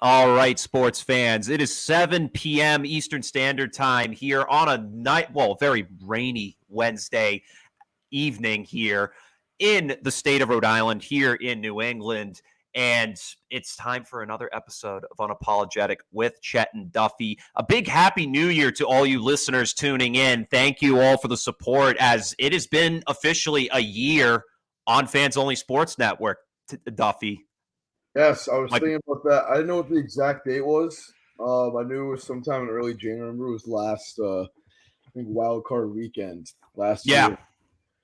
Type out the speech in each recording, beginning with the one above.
All right, sports fans. It is 7 p.m. Eastern Standard Time here on a very rainy Wednesday evening here in the state of Rhode Island, here in New England. And it's time for another episode of Unapologetic with Chet and Duffy. A big happy new year to all you listeners tuning in. Thank you all for the support, as it has been officially a year on Fans Only Sports Network, Duffy. Yes, I was thinking about that. I didn't know what the exact date was. I knew it was sometime in early January. I remember it was last, I think, wild card weekend last year.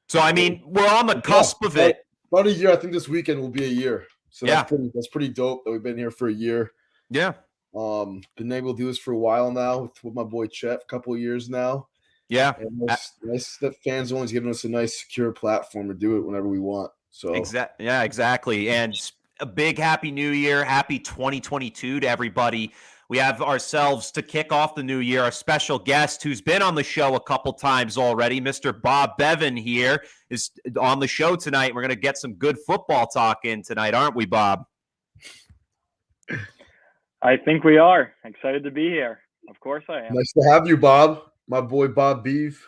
So, I mean, we're on the cusp of it. About a year. I think this weekend will be a year. So yeah, that's pretty dope that we've been here for a year. Yeah. Been able to do this for a while now with my boy Chet, a couple of years now. Yeah. And nice that Fans Only's giving us a nice, secure platform to do it whenever we want. So exactly. And a big happy new year. Happy 2022 to everybody. We have ourselves, to kick off the new year, a special guest who's been on the show a couple times already. Mr. Bob Bevan here is on the show tonight. We're going to get some good football talk in tonight, aren't we, Bob? I think we are. Excited to be here. Of course I am. Nice to have you, Bob. My boy, Bob Beeve.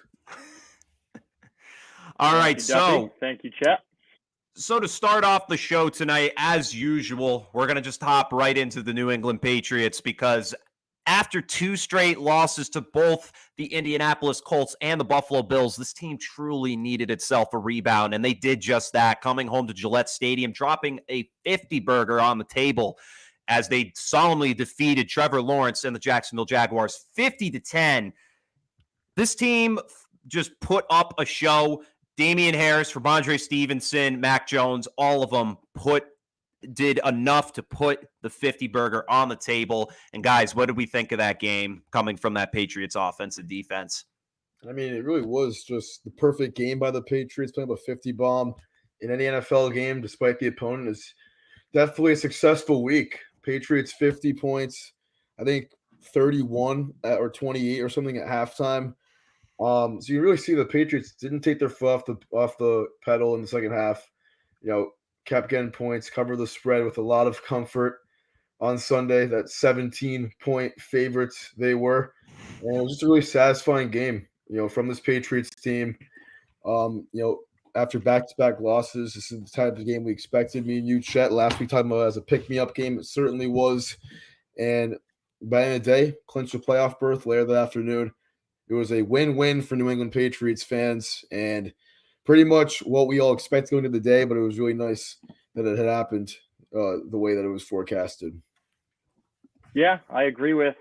All right, so thank you, Chet. So to start off the show tonight, as usual, we're going to just hop right into the New England Patriots, because after two straight losses to both the Indianapolis Colts and the Buffalo Bills, this team truly needed itself a rebound, and they did just that, coming home to Gillette Stadium, dropping a 50-burger on the table as they solemnly defeated Trevor Lawrence and the Jacksonville Jaguars 50-10. This team just put up a show. Damian Harris, Ramondre Stevenson, Mac Jones, all of them did enough to put the 50-burger on the table. And guys, what did we think of that game coming from that Patriots offense and defense? I mean, it really was just the perfect game by the Patriots, playing a 50-bomb in any NFL game, despite the opponent. Is definitely a successful week. Patriots 50 points, I think 31 or 28 or something at halftime. So you really see the Patriots didn't take their foot off the pedal in the second half. Kept getting points, covered the spread with a lot of comfort on Sunday. That 17-point favorites they were, and it was just a really satisfying game. From this Patriots team. After back-to-back losses, this is the type of game we expected. Me and you, Chet, last week talking about it as a pick-me-up game. It certainly was. And by the end of the day, clinched a playoff berth later that afternoon. It was a win-win for New England Patriots fans, and pretty much what we all expected going into the day, but it was really nice that it had happened the way that it was forecasted. Yeah, I agree with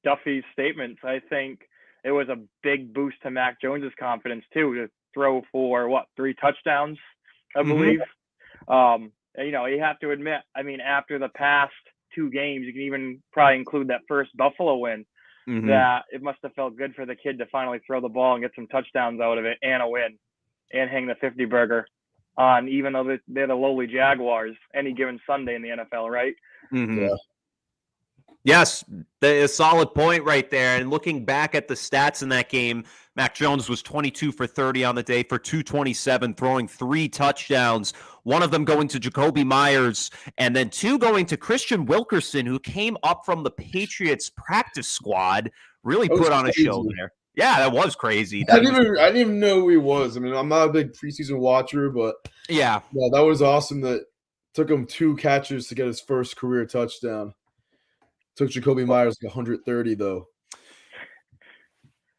Duffy's statements. I think it was a big boost to Mac Jones's confidence, too, to throw for, 3 touchdowns, I believe. You have to admit, I mean, after the past 2 games, you can even probably include that first Buffalo win, that it must have felt good for the kid to finally throw the ball and get some touchdowns out of it and a win and hang the 50-burger on, even though they're the lowly Jaguars, any given Sunday in the NFL, right? Yeah. Yes, a solid point right there. And looking back at the stats in that game, Mac Jones was 22 for 30 on the day for 227, throwing 3 touchdowns, one of them going to Jacoby Myers, and then 2 going to Christian Wilkerson, who came up from the Patriots practice squad, really put on a show there. Yeah, that was crazy. I didn't even know who he was. I mean, I'm not a big preseason watcher, but yeah, that was awesome. That took him 2 catches to get his first career touchdown. Took Jacoby Myers 130, though.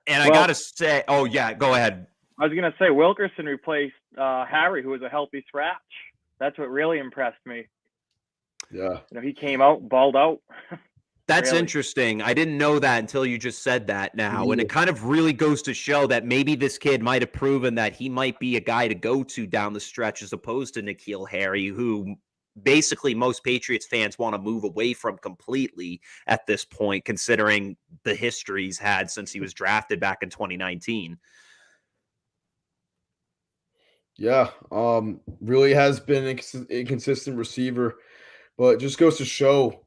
And I got to say, go ahead. I was going to say Wilkerson replaced Harry, who was a healthy scratch. That's what really impressed me. Yeah. He came out, balled out. That's interesting. I didn't know that until you just said that now. And it kind of really goes to show that maybe this kid might have proven that he might be a guy to go to down the stretch, as opposed to N'Keal Harry, who basically most Patriots fans want to move away from completely at this point, considering the history he's had since he was drafted back in 2019. Yeah, really has been an inconsistent receiver, but it just goes to show,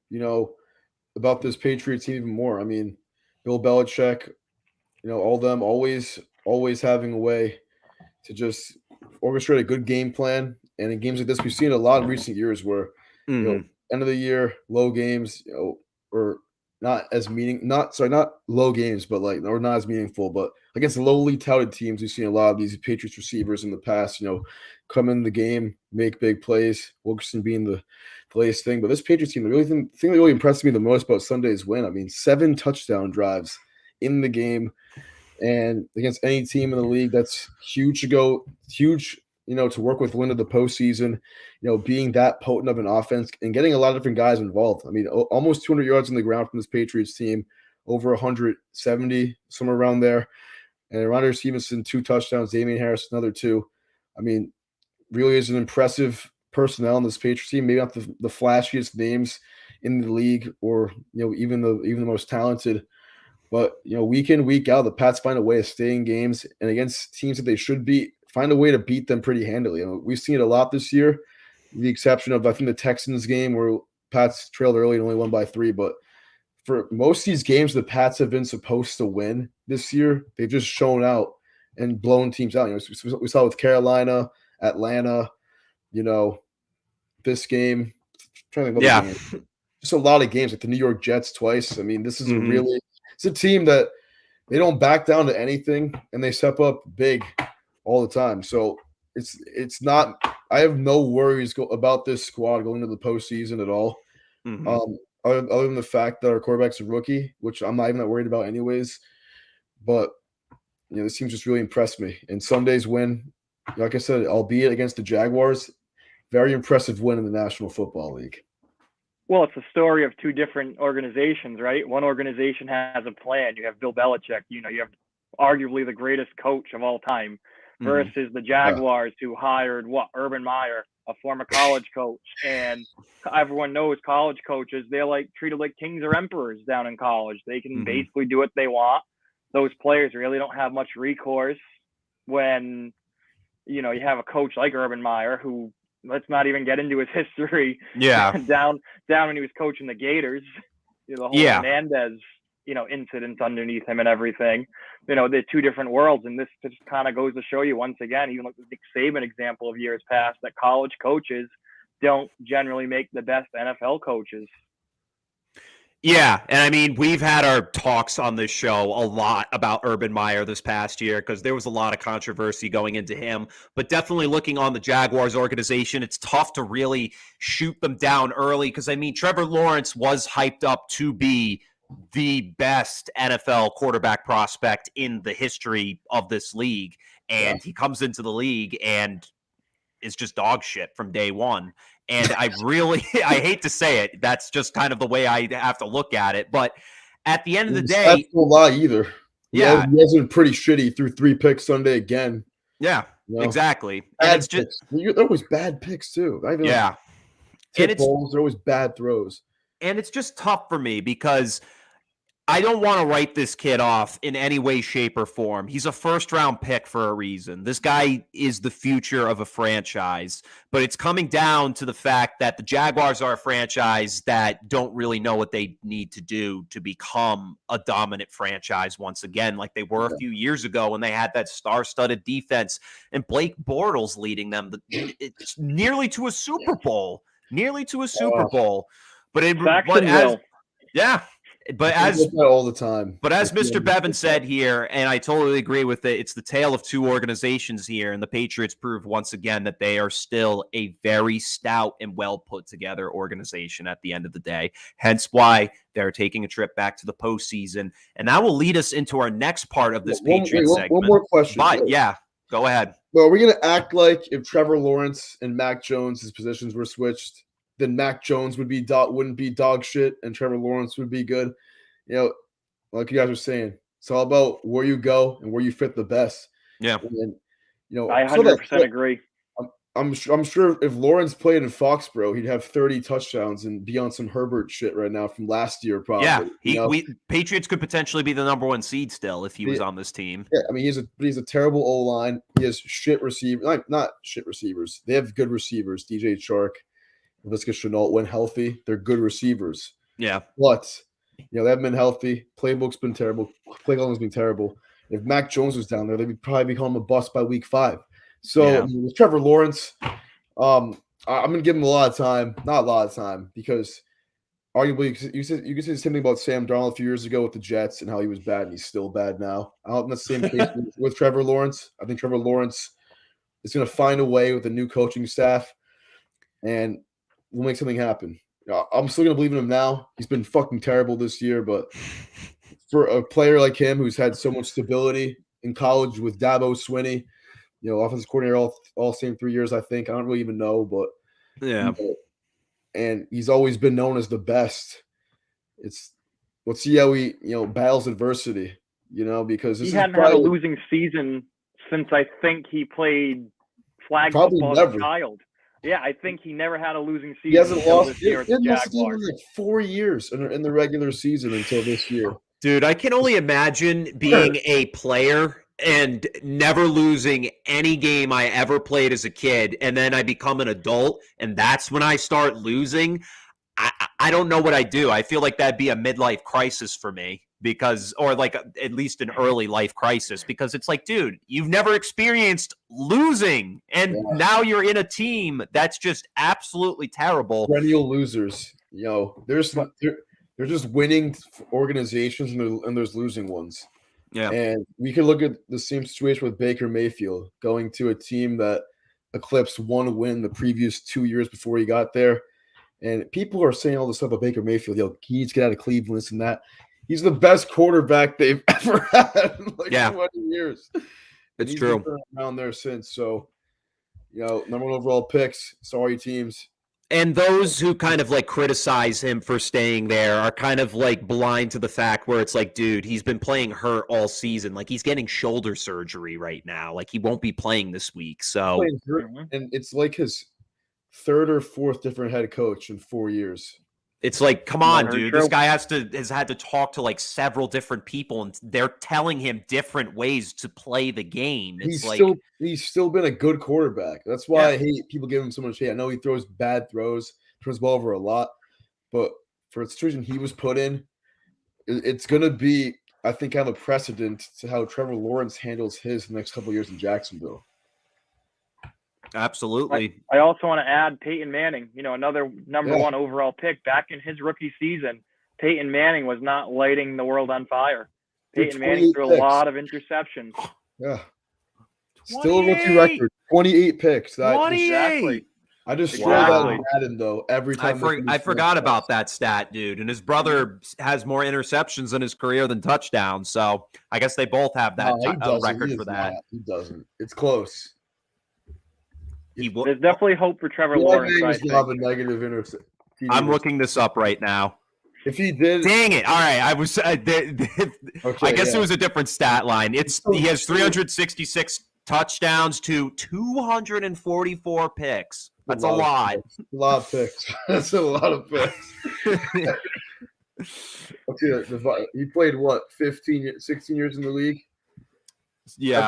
about this Patriots team even more. I mean, Bill Belichick, all them always having a way to just orchestrate a good game plan. And in games like this, we've seen a lot in recent years where, end of the year, low games, or not low games, but or not as meaningful, but against the lowly touted teams, we've seen a lot of these Patriots receivers in the past, come in the game, make big plays, Wilkerson being the latest thing. But this Patriots team, the thing that really impressed me the most about Sunday's win, I mean, 7 touchdown drives in the game, and against any team in the league, that's huge to work with win of the postseason, being that potent of an offense and getting a lot of different guys involved. I mean, almost 200 yards on the ground from this Patriots team, over 170, somewhere around there. And Rondé Stevenson, 2 touchdowns, Damian Harris, another 2. I mean, really is an impressive personnel in this Patriots team. Maybe not the flashiest names in the league, or even the most talented. But week in, week out, the Pats find a way to stay in games, and against teams that they should beat, find a way to beat them pretty handily. We've seen it a lot this year, with the exception of I think the Texans game where Pats trailed early and only won by 3. But for most of these games the Pats have been supposed to win this year, they've just shown out and blown teams out. We saw it with Carolina, Atlanta, this game. I'm trying to think of other games. Just a lot of games, like the New York Jets twice. I mean, this is it's a team that they don't back down to anything, and they step up big all the time. So it's not. I have no worries about this squad going into the postseason at all. Other than the fact that our quarterback's a rookie, which I'm not even that worried about anyways. But this team just really impressed me. And Sunday's win, like I said, albeit against the Jaguars, very impressive win in the National Football League. Well, it's a story of 2 different organizations, right? One organization has a plan. You have Bill Belichick. You have arguably the greatest coach of all time, versus the Jaguars, who hired Urban Meyer, a former college coach. And everyone knows college coaches, they're treated like kings or emperors down in college. They can basically do what they want. Those players really don't have much recourse when, you have a coach like Urban Meyer, who, let's not even get into his history. Yeah. down when he was coaching the Gators, the whole Hernandez, incidents underneath him and everything. They're 2 different worlds, and this just kind of goes to show you once again, even like the Nick Saban example of years past, that college coaches don't generally make the best NFL coaches. Yeah, and I mean, we've had our talks on this show a lot about Urban Meyer this past year because there was a lot of controversy going into him. But definitely looking on the Jaguars organization, it's tough to really shoot them down early because, I mean, Trevor Lawrence was hyped up to be the best NFL quarterback prospect in the history of this league. And he comes into the league and is just dog shit from day one. And I hate to say it, that's just kind of the way I have to look at it. But at the end of the day, that's no lie either. Yeah, he wasn't pretty shitty. Threw 3 picks Sunday again. Yeah, exactly. Bad and it's picks. They're always bad picks too. Tip balls, they're always bad throws. And it's just tough for me because I don't want to write this kid off in any way, shape, or form. He's a first-round pick for a reason. This guy is the future of a franchise. But it's coming down to the fact that the Jaguars are a franchise that don't really know what they need to do to become a dominant franchise once again, like they were a few years ago when they had that star-studded defense and Blake Bortles leading them it's nearly to a Super Bowl. But as all the time. But as Mr. Bevan said here, and I totally agree with it, it's the tale of 2 organizations here, and the Patriots prove once again that they are still a very stout and well put together organization at the end of the day. Hence why they're taking a trip back to the postseason, and that will lead us into our next part of this Patriots segment. One more question. But go ahead. Well, are we going to act like if Trevor Lawrence and Mac Jones' positions were switched, then Mac Jones wouldn't be dog shit and Trevor Lawrence would be good? Like you guys were saying, it's all about where you go and where you fit the best. Yeah. And, I 100% agree. I'm sure if Lawrence played in Foxborough, he'd have 30 touchdowns and be on some Herbert shit right now from last year, probably. Yeah, Patriots could potentially be the number 1 seed still if he was on this team. Yeah, I mean, he's a terrible O-line. He has shit receivers. Not shit receivers. They have good receivers. DJ Chark, Laviska Shenault, when healthy, they're good receivers. Yeah. But, they haven't been healthy. Playbook's been terrible. Play calling's been terrible. If Mac Jones was down there, they'd probably become a bust by week 5. So with Trevor Lawrence, I'm going to give him a lot of time. Not a lot of time, because arguably you could say the same thing about Sam Darnold a few years ago with the Jets and how he was bad and he's still bad now. I don't in the same case with Trevor Lawrence. I think Trevor Lawrence is going to find a way with a new coaching staff, and we'll make something happen. I'm still going to believe in him now. He's been fucking terrible this year, but for a player like him who's had so much stability in college with Dabo Swinney, offensive coordinator all same 3 years, I think. I don't really even know, but Yeah. And he's always been known as the best. Let's see how he battles adversity, because he hadn't had a losing season since I think he played flag football as a child. Yeah, I think he never had a losing season. He hasn't lost this year with the Jaguars. In like 4 years in the regular season until this year. Dude, I can only imagine being a player and never losing any game I ever played as a kid, and then I become an adult, and that's when I start losing. I don't know what I do. I feel like that'd be a midlife crisis for me or like at least an early life crisis, because it's like, dude, you've never experienced losing, and now you're in a team that's just absolutely terrible. Perennial losers. They're just winning organizations and there's losing ones. Yeah. And we could look at the same situation with Baker Mayfield going to a team that eclipsed one win the previous 2 years before he got there. And people are saying all this stuff about Baker Mayfield. He needs to get out of Cleveland, this and that. He's the best quarterback they've ever had in 20 years. It's true. He's been around there since. So, number one overall picks. Sorry, teams. And those who kind of like criticize him for staying there are kind of like blind to the fact where it's like, dude, he's been playing hurt all season. Like, he's getting shoulder surgery right now. Like, he won't be playing this week. So, and it's like his third or fourth different head coach in 4 years. It's like, come on, dude. This guy has had to talk to like several different people, and they're telling him different ways to play the game. It's he's still been a good quarterback. That's why I hate people give him so much hate. I know he throws bad throws, turns the ball over a lot, but for the situation he was put in, it's going to be, I think, kind of a precedent to how Trevor Lawrence handles his the next couple of years in Jacksonville. Absolutely. I also want to add Peyton Manning, another number one overall pick. Back in his rookie season, Peyton Manning was not lighting the world on fire. Peyton Manning threw a lot of interceptions. Yeah. Still a rookie record. 28 picks. 28. Exactly. I just throw that in Madden, though, every time. I forgot about that stat, dude. And his brother has more interceptions in his career than touchdowns. So I guess they both have that record for that. He doesn't. It's close. There's definitely hope for Trevor Lawrence. I'm looking this up right now. If he did, dang it! All right, I was. I guess it was a different stat line. He has 366 touchdowns to 244 picks. That's a lot. A lot of picks. That's a lot of picks. He played 16 years in the league? Yeah,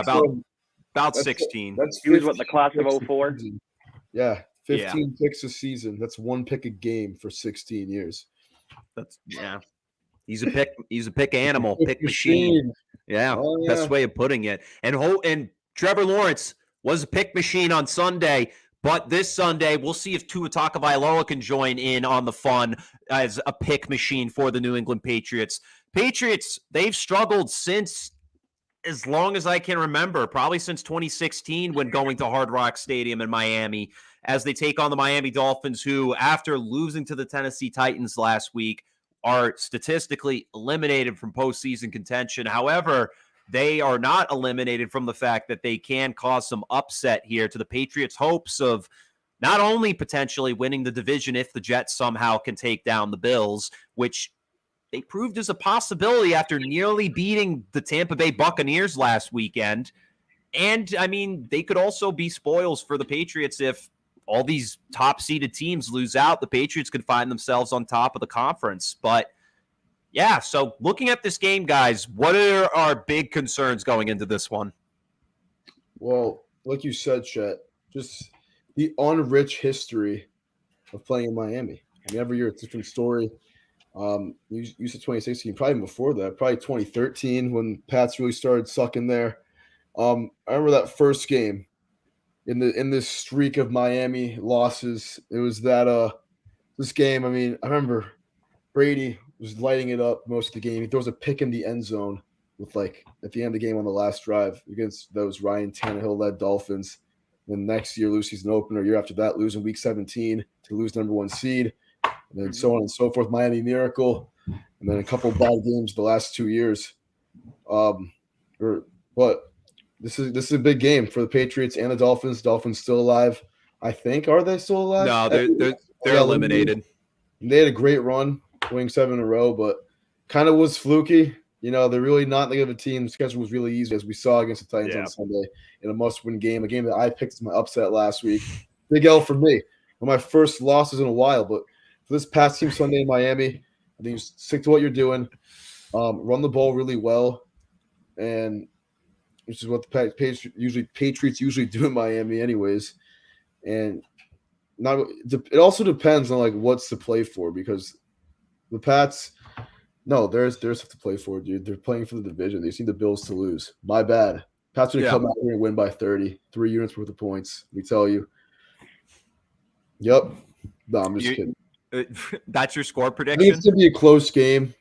about 16. He was the class of 04? Yeah, 15 picks a season. That's one pick a game for 16 years. He's a pick animal, pick machine. Yeah, best way of putting it. And Trevor Lawrence was a pick machine on Sunday, but this Sunday we'll see if Tua Tagovailoa can join in on the fun as a pick machine for the New England Patriots. Patriots, they've struggled since as long as I can remember, probably since 2016 when going to Hard Rock Stadium in Miami, as they take on the Miami Dolphins, who, after losing to the Tennessee Titans last week, are statistically eliminated from postseason contention. However, they are not eliminated from the fact that they can cause some upset here to the Patriots' hopes of not only potentially winning the division if the Jets somehow can take down the Bills, which they proved as a possibility after nearly beating the Tampa Bay Buccaneers last weekend. And, I mean, they could also be spoils for the Patriots if all these top-seeded teams lose out. The Patriots could find themselves on top of the conference. But, yeah, so looking at this game, guys, what are our big concerns going into this one? Well, like you said, Chet, just the unrich history of playing in Miami. I mean, every year it's a different story. You said 2016, probably before that, probably 2013 when Pats really started sucking there. I remember that first game in this streak of Miami losses. It was that this game. I mean, I remember Brady was lighting it up most of the game. He throws a pick in the end zone with at the end of the game on the last drive against those Ryan Tannehill-led Dolphins. Then next year, lose season opener. Year after that, lose in week 17 to lose number 1 seed. And then so on and so forth. Miami Miracle. And then a couple of bad games the last 2 years. But this is a big game for the Patriots and the Dolphins. Dolphins still alive, I think. Are they still alive? No, they're eliminated. They had a great run, winning 7 in a row, but kind of was fluky. They're really not that good of a team. The schedule was really easy, as we saw against the Titans on Sunday in a must-win game, a game that I picked as my upset last week. Big L for me. One of my first losses in a while, but for this past team Sunday in Miami, I think you stick to what you're doing, run the ball really well, and which is what the Patriots usually do in Miami anyways. And it also depends on what's to play for, because the Pats – no, there's stuff to play for, dude. They're playing for the division. They just need the Bills to lose. My bad. Pats are going to come out here and win by 30. 3 units worth of points. We tell you. Yep. No, I'm just kidding. That's your score I prediction? think it's going to be a close game.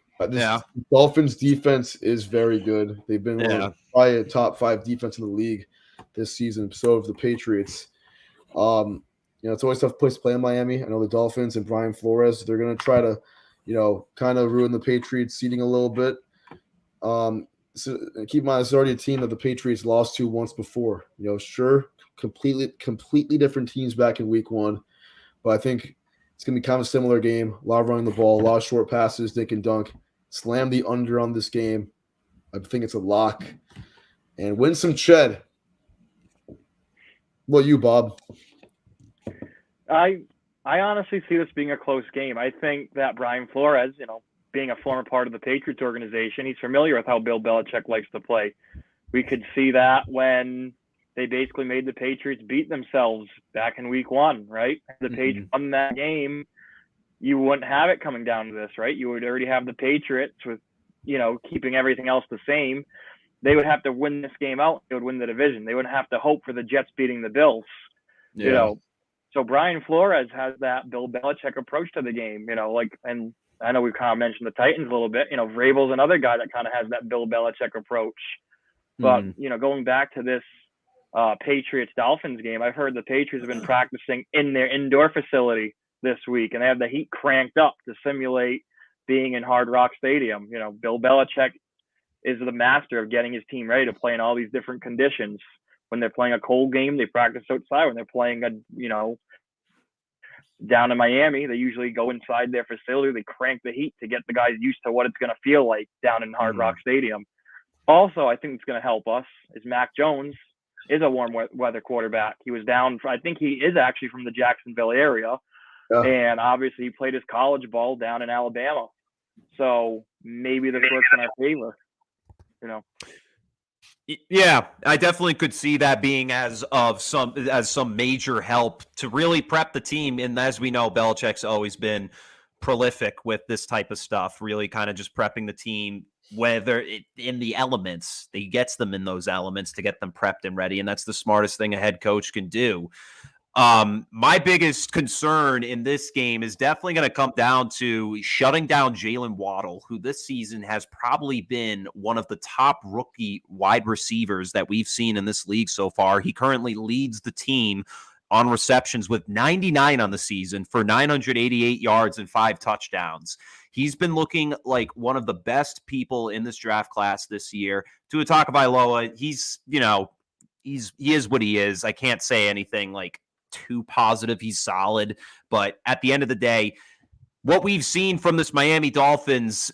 Dolphins defense is very good. They've been probably a top 5 defense in the league this season. So have the Patriots. It's always a tough place to play in Miami. I know the Dolphins and Brian Flores, they're going to try to kind of ruin the Patriots seeding a little bit. So keep in mind, it's already a team that the Patriots lost to once before. Sure, completely different teams back in week 1, but I think it's going to be kind of a similar game. A lot of running the ball, a lot of short passes, they can dunk. Slam the under on this game. I think it's a lock. And win some Ched. What about you, Bob? I honestly see this being a close game. I think that Brian Flores, being a former part of the Patriots organization, he's familiar with how Bill Belichick likes to play. We could see that when they basically made the Patriots beat themselves back in week 1, right? If the Patriots won that game, you wouldn't have it coming down to this, right? You would already have the Patriots with, keeping everything else the same. They would have to win this game out. They would win the division. They wouldn't have to hope for the Jets beating the Bills. So Brian Flores has that Bill Belichick approach to the game, and I know we've kind of mentioned the Titans a little bit. Vrabel's another guy that kind of has that Bill Belichick approach. But, going back to this Patriots-Dolphins game, I've heard the Patriots have been practicing in their indoor facility this week, and they have the heat cranked up to simulate being in Hard Rock Stadium. Bill Belichick is the master of getting his team ready to play in all these different conditions. When they're playing a cold game, they practice outside. When they're playing down in Miami, they usually go inside their facility. They crank the heat to get the guys used to what it's going to feel like down in Hard Rock Stadium. Also, I think it's going to help us is Mac Jones is a warm weather quarterback. He was down. I think he is actually from the Jacksonville area. And obviously he played his college ball down in Alabama. So maybe this works in our favor, Yeah, I definitely could see that being as some major help to really prep the team. And as we know, Belichick's always been prolific with this type of stuff, really kind of just prepping the team, whether in the elements, he gets them in those elements to get them prepped and ready. And that's the smartest thing a head coach can do. My biggest concern in this game is definitely going to come down to shutting down Jalen Waddle, who this season has probably been one of the top rookie wide receivers that we've seen in this league so far. He currently leads the team on receptions with 99 on the season for 988 yards and 5 touchdowns. He's been looking like one of the best people in this draft class this year. Tua Tagovailoa, he is what he is. I can't say anything too positive. He's solid, but at the end of the day, what we've seen from this Miami Dolphins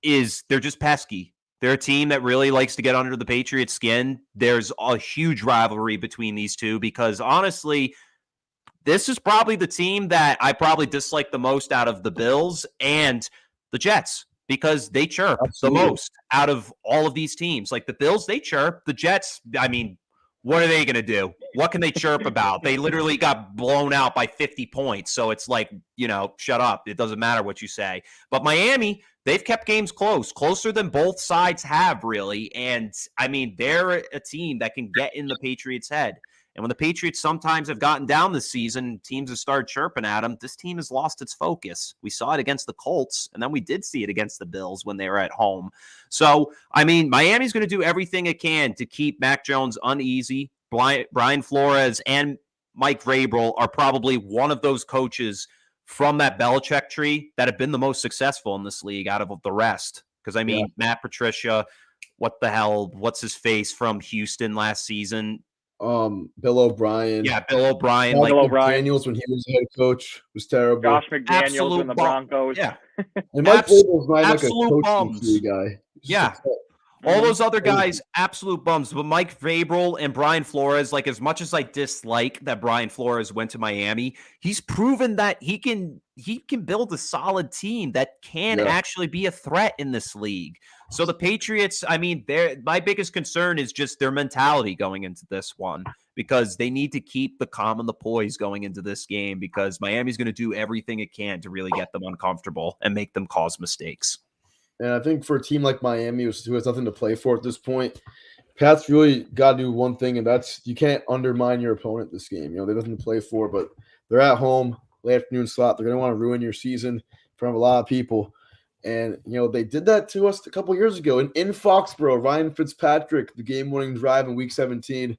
is they're just pesky. They're a team that really likes to get under the Patriots' skin. There's a huge rivalry between these two because honestly, this is probably the team that I probably dislike the most out of the Bills and the Jets because they chirp the most out of all of these teams. Like the Bills, they chirp. The Jets, I mean, what are they going to do? what can they chirp about? They literally got blown out by 50 points. So it's like, shut up. It doesn't matter what you say. But Miami, they've kept games closer than both sides have, really. And I mean, they're a team that can get in the Patriots' head. And when the Patriots sometimes have gotten down this season, teams have started chirping at them. This team has lost its focus. We saw it against the Colts, and then we did see it against the Bills when they were at home. So, I mean, Miami's going to do everything it can to keep Mac Jones uneasy. Brian Flores and Mike Vrabel are probably one of those coaches from that Belichick tree that have been the most successful in this league out of the rest. Because, I mean, Matt Patricia, what the hell, what's his face from Houston last season? Bill O'Brien. Yeah, Bill O'Brien. Bill O'Brien. Daniels, when he was head coach, was terrible. Josh McDaniels in the Broncos. Yeah. And Mike Vrabel's not like a coaching bums. guy. Yeah. All those other guys, absolute bums. But Mike Vrabel and Brian Flores, like as much as I dislike that Brian Flores went to Miami, he's proven that he can build a solid team that can actually be a threat in this league. So the Patriots, I mean, my biggest concern is just their mentality going into this one, because they need to keep the calm and the poise going into this game, because Miami's going to do everything it can to really get them uncomfortable and make them cause mistakes. And I think for a team like Miami, who has nothing to play for at this point, Pat's really got to do one thing, and that's you can't undermine your opponent this game. They have nothing to play for, but they're at home, late afternoon slot. They're going to want to ruin your season in front of a lot of people. And, they did that to us a couple years ago. In Foxborough, Ryan Fitzpatrick, the game-winning drive in Week 17,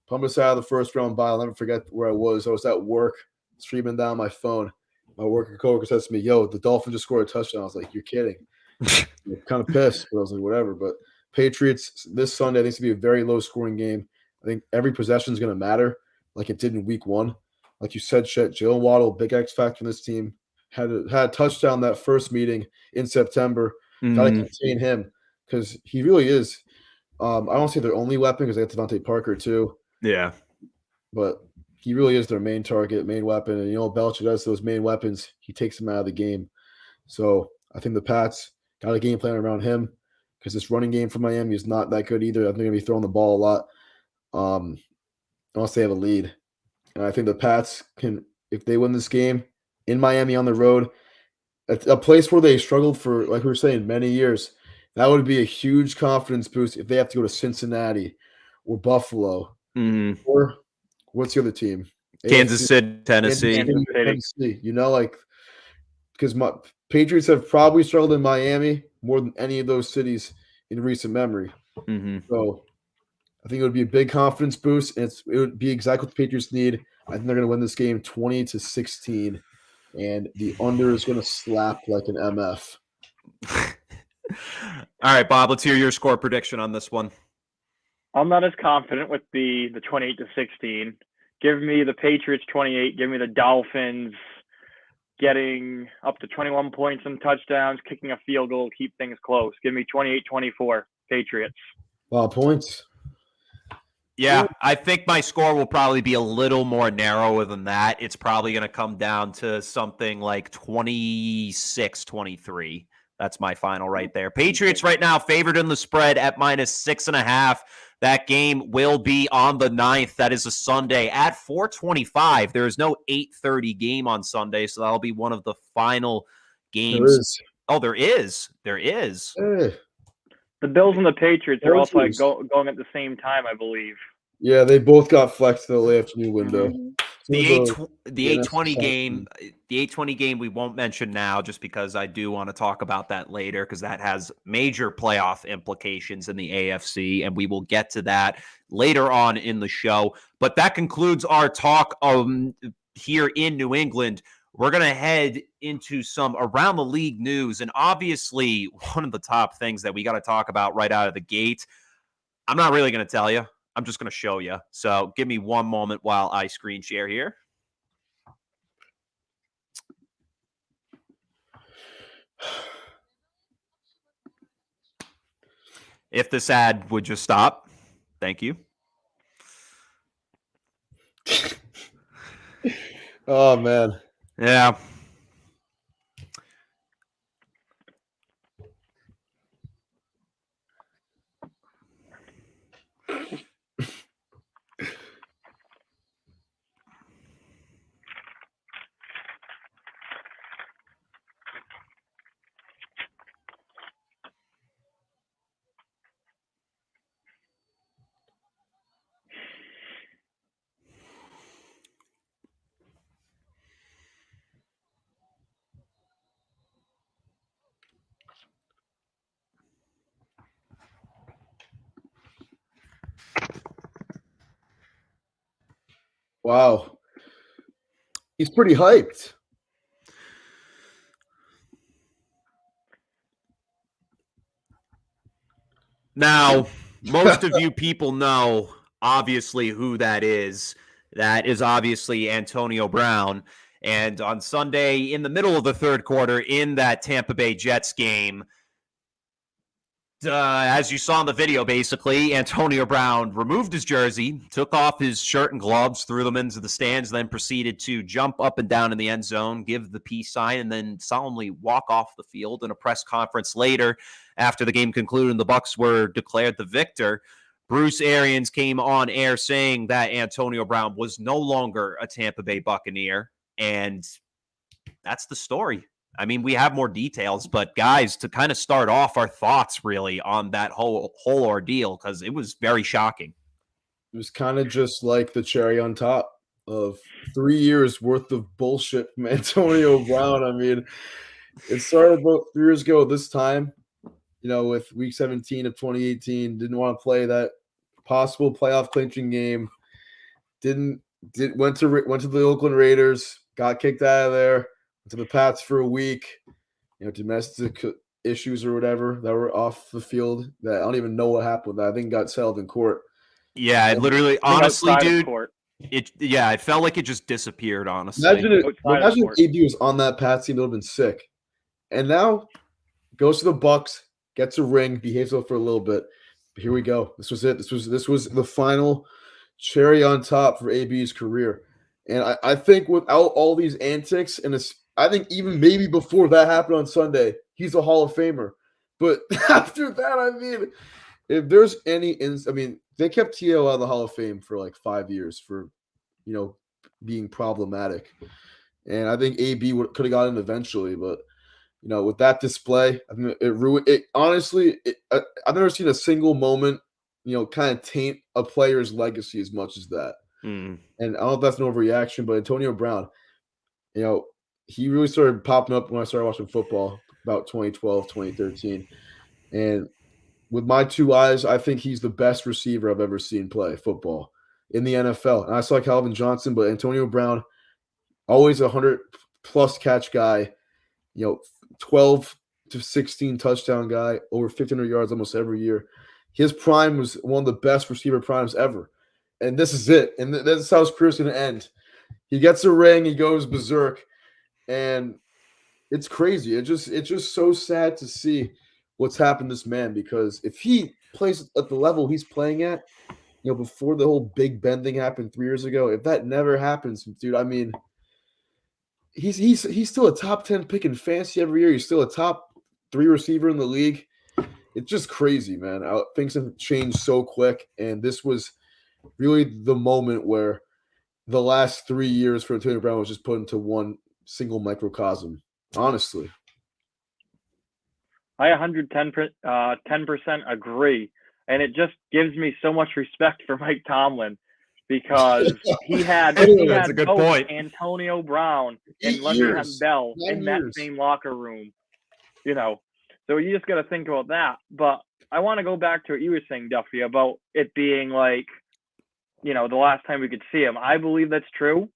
pumped us out of the first-round bye. I'll never forget where I was. I was at work, streaming down my phone. My worker coworker says to me, "Yo, the Dolphins just scored a touchdown." I was like, "You're kidding." I'm kind of pissed, but I was like, whatever. But Patriots this Sunday, I think it's going to be a very low-scoring game. I think every possession is going to matter, like it did in Week 1. Like you said, Chet, Jalen Waddle, big X factor in this team, had a touchdown that first meeting in September. Got to contain him because he really is. I don't say their only weapon because they have Devontae Parker too. Yeah, but he really is their main target, main weapon. And Belichick does those main weapons. He takes them out of the game. So I think the Pats got a game plan around him because this running game for Miami is not that good either. I think they're going to be throwing the ball a lot unless they have a lead. And I think the Pats can, if they win this game in Miami on the road, a place where they struggled for, like we were saying, many years, that would be a huge confidence boost if they have to go to Cincinnati or Buffalo. Or what's the other team? Kansas City, Tennessee. Because my Patriots have probably struggled in Miami more than any of those cities in recent memory. So I think it would be a big confidence boost, and it would be exactly what the Patriots need. I think they're going to win this game 20-16, and the under is going to slap like an MF. All right, Bob, let's hear your score prediction on this one. I'm not as confident with the 28-16. Give me the Patriots 28. Give me the Dolphins getting up to 21 points and touchdowns, kicking a field goal, keep things close. Give me 28-24 Patriots. Wow, points. Yeah, I think my score will probably be a little more narrower than that. It's probably going to come down to something like 26-23. That's my final right there. Patriots right now favored in the spread at -6.5. That game will be on the 9th. That is a Sunday at 4:25. There is no 8:30 game on Sunday, so that'll be one of the final games. There is. Oh, there is. There is. Hey. The Bills and the Patriots are also going at the same time, I believe. Yeah, they both got flexed to the late afternoon window. The 8:20 game, the 8:20 game we won't mention now just because I do want to talk about that later because that has major playoff implications in the AFC, and we will get to that later on in the show. But that concludes our talk here in New England. We're going to head into some around the league news, and obviously one of the top things that we got to talk about right out of the gate, I'm not really going to tell you. I'm just going to show you. So give me one moment while I screen share here. If this ad would just stop. Thank you. Oh, man. Yeah. Wow. He's pretty hyped. Now, most of you people know, obviously, who that is. That is obviously Antonio Brown. And on Sunday, in the middle of the third quarter, in that Tampa Bay Jets game, as you saw in the video, basically, Antonio Brown removed his jersey, took off his shirt and gloves, threw them into the stands, then proceeded to jump up and down in the end zone, give the peace sign, and then solemnly walk off the field. In a press conference later, after the game concluded and the Bucs were declared the victor, Bruce Arians came on air saying that Antonio Brown was no longer a Tampa Bay Buccaneer, and that's the story. I mean, we have more details, but guys, to kind of start off our thoughts really on that whole ordeal, because it was very shocking. It was kind of just like the cherry on top of 3 years worth of bullshit from Antonio Brown. I mean, it started about 3 years ago this time, with week 17 of 2018. Didn't want to play that possible playoff clinching game. Went to the Oakland Raiders, got kicked out of there, went to the Pats for a week. Domestic issues or whatever that were off the field that I don't even know what happened with that. I think got settled in court. Yeah, it literally, honestly, dude, court. it felt like it just disappeared, honestly. Imagine if AB was on that Pats team, it would have been sick. And now goes to the Bucs, gets a ring, behaves well for a little bit. But here we go. This was it. This was the final cherry on top for AB's career. And I think without all these antics, and I think even maybe before that happened on Sunday, he's a Hall of Famer. But after that, I mean, if there's any, they kept T.O. out of the Hall of Fame for like 5 years for, being problematic. And I think AB could have gotten eventually, but with that display, I mean, it ruined it. Honestly, I've never seen a single moment, kind of taint a player's legacy as much as that. And I don't know if that's an overreaction, but Antonio Brown, he really started popping up when I started watching football about 2012, 2013. And with my two eyes, I think he's the best receiver I've ever seen play football in the NFL. And I saw Calvin Johnson, but Antonio Brown, always 100-plus catch guy, 12 to 16 touchdown guy, over 1,500 yards almost every year. His prime was one of the best receiver primes ever. And this is it. And this is how his career's going to end. He gets a ring, he goes berserk, and it's crazy. It's just so sad to see what's happened to this man, because if he plays at the level he's playing at, before the whole Big Ben thing happened 3 years ago, if that never happens, dude, I mean, he's still a top 10 pick in fantasy every year. He's still a top 3 receiver in the league. It's just crazy, man. Things have changed so quick, and this was really the moment where the last 3 years for Antonio Brown was just put into one single microcosm, honestly. I 10% agree. And it just gives me so much respect for Mike Tomlin, because he had That's a good both point. Antonio Brown and Le'Veon Bell in that same locker room. So you just got to think about that. But I want to go back to what you were saying, Duffy, about it being like, the last time we could see him. I believe that's true,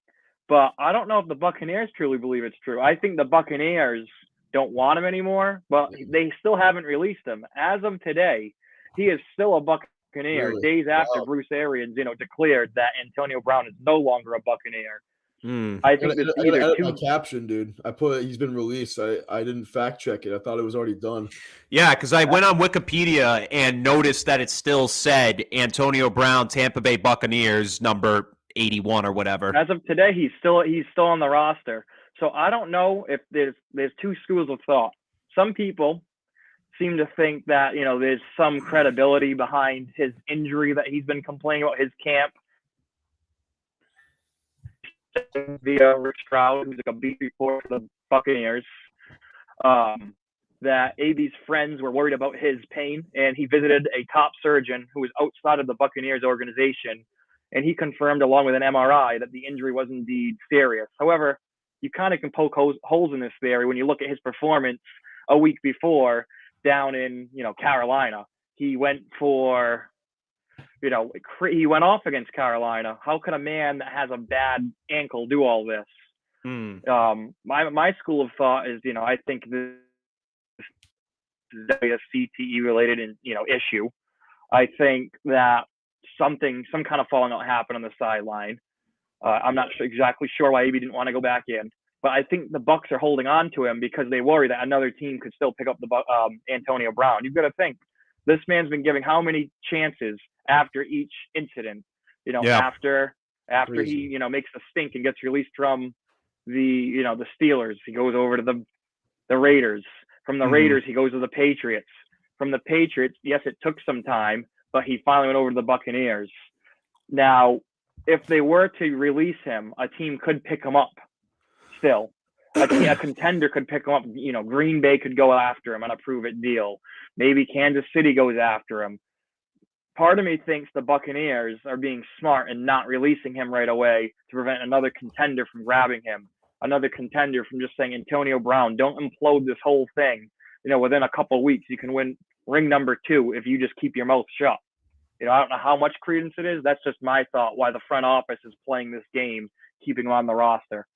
but I don't know if the Buccaneers truly believe it's true. I think the Buccaneers don't want him anymore, but they still haven't released him. As of today, he is still a Buccaneer, Really? days after Bruce Arians, declared that Antonio Brown is no longer a Buccaneer. I think it's either my caption, dude. I put he's been released. I didn't fact check it. I thought it was already done. Yeah, because I went on Wikipedia and noticed that it still said Antonio Brown, Tampa Bay Buccaneers, number 81 or whatever. As of today, he's still on the roster. So I don't know if there's two schools of thought. Some people seem to think that, there's some credibility behind his injury that he's been complaining about, his camp. Via Rich Stroud, who's like a beat reporter for the Buccaneers, that AB's friends were worried about his pain, and he visited a top surgeon who was outside of the Buccaneers organization, and he confirmed, along with an MRI, that the injury was indeed serious. However, you kind of can poke holes in this theory when you look at his performance a week before down in, Carolina. He went for, he went off against Carolina. How can a man that has a bad ankle do all this? My school of thought is, I think this is a CTE related, issue. I think that some kind of falling out happened on the sideline. I'm not exactly sure why he didn't want to go back in, but I think the Bucs are holding on to him because they worry that another team could still pick up Antonio Brown. You've got to think, this man's been giving how many chances after each incident? After he makes a stink and gets released from the Steelers, he goes over to the Raiders. From the Raiders, he goes to the Patriots. From the Patriots, yes, it took some time, but he finally went over to the Buccaneers. Now, if they were to release him, a team could pick him up still. A contender could pick him up. Green Bay could go after him on a prove-it deal. Maybe Kansas City goes after him. Part of me thinks the Buccaneers are being smart and not releasing him right away to prevent another contender from grabbing him. Another contender from just saying, Antonio Brown, don't implode this whole thing. Within a couple of weeks, you can win ring number 2 if you just keep your mouth shut. I don't know how much credence it is. That's just my thought, why the front office is playing this game, keeping him on the roster.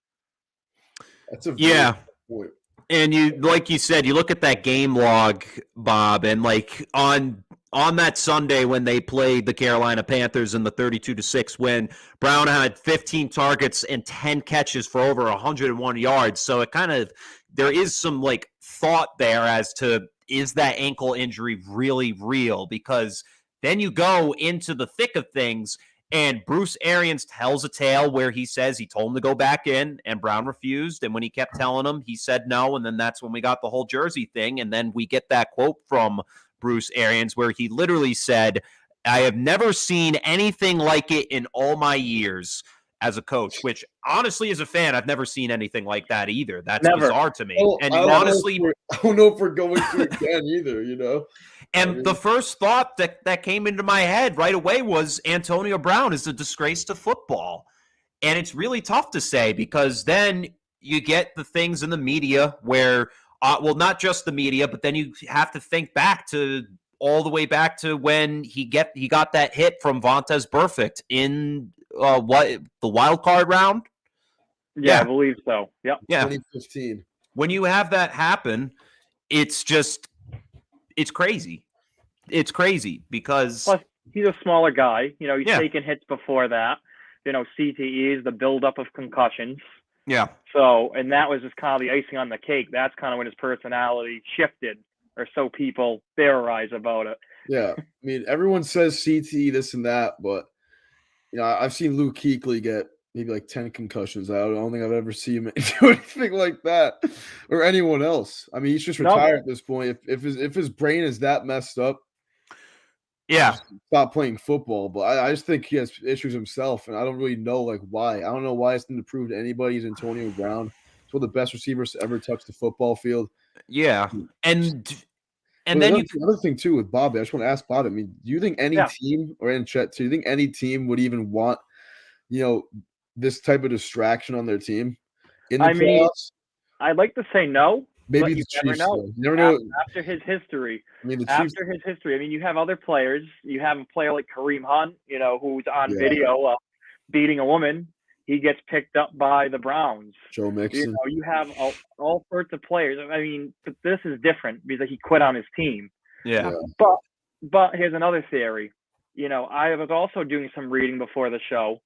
That's a very good point. And like you said, you look at that game log, Bob, and like on that Sunday when they played the Carolina Panthers in the 32-6 win, Brown had 15 targets and 10 catches for over 101 yards. So it there is some like thought there as to, is that ankle injury really real? Because then you go into the thick of things, and Bruce Arians tells a tale where he says he told him to go back in, and Brown refused. And when he kept telling him, he said no. And then that's when we got the whole jersey thing. And then we get that quote from Bruce Arians where he literally said, I have never seen anything like it in all my years as a coach, which honestly, as a fan, I've never seen anything like that either. That's bizarre to me. Well, and I don't know if we're going to again either, And the first thought that came into my head right away was Antonio Brown is a disgrace to football. And it's really tough to say, because then you get the things in the media where, not just the media, but then you have to think back to all the way back to when he got that hit from Vontaze Burfict in the wild card round. Yeah, I believe so. Yep. Yeah. 2015. When you have that happen, it's crazy. It's crazy because plus he's a smaller guy. He's taken hits before that. CTEs, the buildup of concussions. Yeah. So, and that was just kind of the icing on the cake. That's kind of when his personality shifted, or so people theorize about it. Yeah. I mean, everyone says CTE, this and that, but, I've seen Luke Kuechly get maybe like 10 concussions. I don't think I've ever seen him do anything like that, or anyone else. I mean, he's just retired at this point. If his brain is that messed up, stop playing football. But I just think he has issues himself, and I don't really know why. I don't know why it's going to prove to anybody he's Antonio Brown. He's one of the best receivers to ever touch the football field. Yeah, and then another thing too with Bobby, I just want to ask Bobby. I mean, do you think any team, or in Chet, do you think any team would even want, this type of distraction on their team in the playoffs? I'd like to say no. Maybe the Chiefs. You never know. After his history. I mean, the Chiefs. After his history. I mean, you have other players. You have a player like Kareem Hunt, who's on video beating a woman. He gets picked up by the Browns. Joe Mixon. You have all sorts of players. I mean, but this is different because he quit on his team. Yeah. But here's another theory. I was also doing some reading before the show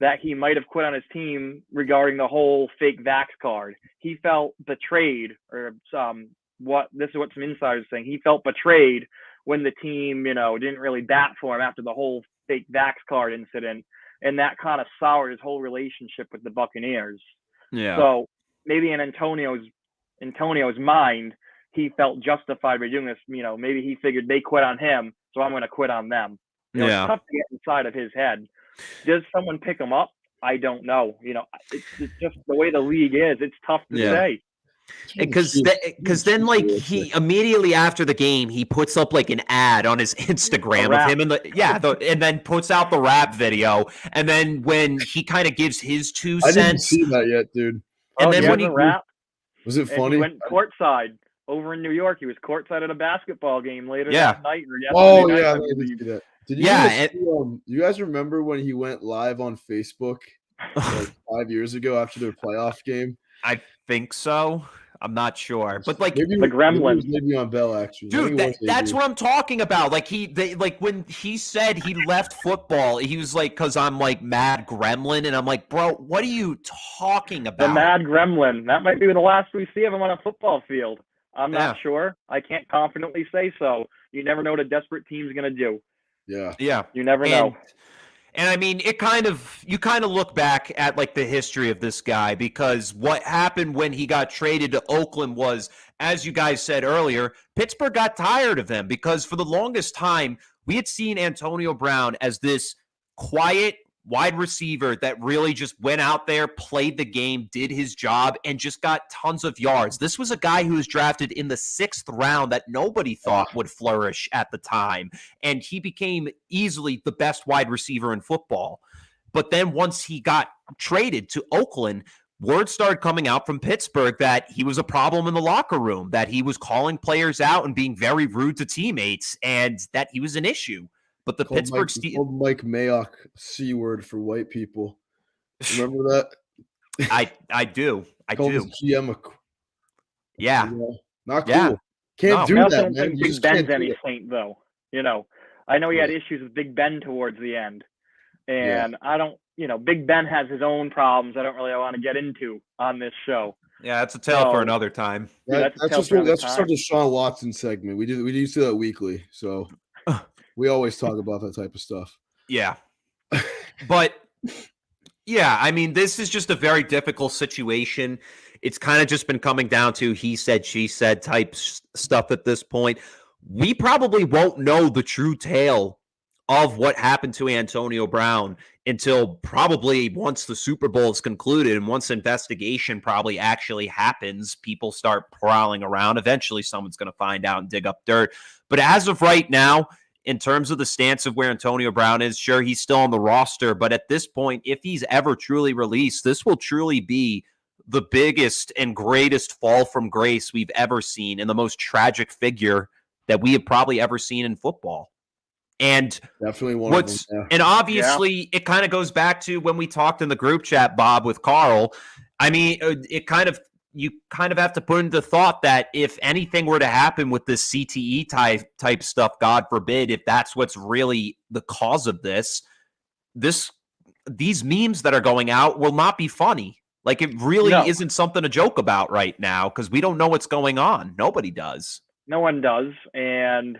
that he might have quit on his team regarding the whole fake vax card. He felt betrayed, or this is what some insiders saying. He felt betrayed when the team, didn't really bat for him after the whole fake vax card incident, and that kind of soured his whole relationship with the Buccaneers. Yeah. So maybe in Antonio's mind, he felt justified by doing this. Maybe he figured they quit on him, so I'm going to quit on them. It's tough to get inside of his head. Does someone pick him up? I don't know. It's just the way the league is. It's tough to say. Because then he immediately after the game, he puts up like an ad on his Instagram of him and then puts out the rap video. And then when he kind of gives his 2 cents. I didn't see that yet, dude. And then when he rap, was it funny? He went courtside. over in New York. He was courtside at a basketball game later Yeah. that night or Oh yesterday night, yeah, I I did believe. see that. Did you Yeah, guys see, you guys remember when he went live on Facebook like 5 years ago after their playoff game? I think so. I'm not sure. But like Maybe The it Gremlin. was Le'Veon Bell actually. I think dude, it was that's AB. what I'm talking about. Like when he said he left football, he was like, "Cause I'm like mad gremlin," and I'm like, "Bro, what are you talking The about?" Mad Gremlin. That might be the last we see of him on a football field. I'm Yeah. not sure. I can't confidently say so. You never know what a desperate team's going to do. Yeah. Yeah. You never know. And I mean, you kind of look back at like the history of this guy, because what happened when he got traded to Oakland was, as you guys said earlier, Pittsburgh got tired of him, because for the longest time we had seen Antonio Brown as this quiet wide receiver that really just went out there, played the game, did his job, and just got tons of yards. This was a guy who was drafted in the 6th round that nobody thought would flourish at the time. And he became easily the best wide receiver in football. But then once he got traded to Oakland, word started coming out from Pittsburgh that he was a problem in the locker room, that he was calling players out and being very rude to teammates, and that he was an issue. But the Pittsburgh Steelers, called Mike Mayock C word for white people. Remember that? I do. I Called do. his GM Yeah. not cool. Yeah. Can't No. do I also that, don't man. think You Big just can't Ben's do any it. saint, though. You know, I know he had issues with Big Ben towards the end. And I don't, Big Ben has his own problems I don't really want to get into on this show. Yeah, that's a tale for another time. That's just our Deshaun Watson segment. We do that weekly, so we always talk about that type of stuff. Yeah. But yeah, I mean, this is just a very difficult situation. It's kind of just been coming down to he said, she said type stuff at this point. We probably won't know the true tale of what happened to Antonio Brown until probably once the Super Bowl is concluded, and once investigation probably actually happens, people start prowling around. Eventually someone's going to find out and dig up dirt. But as of right now, in terms of the stance of where Antonio Brown is, sure, he's still on the roster, but at this point, if he's ever truly released, this will truly be the biggest and greatest fall from grace we've ever seen, and the most tragic figure that we have probably ever seen in football. And definitely one of them, yeah. And obviously it kind of goes back to when we talked in the group chat, Bob, with Carl. I mean, you kind of have to put into thought that if anything were to happen with this CTE type stuff, God forbid, if that's what's really the cause of this, these memes that are going out will not be funny. Like, it really isn't something to joke about right now, because we don't know what's going on. Nobody does. No one does. And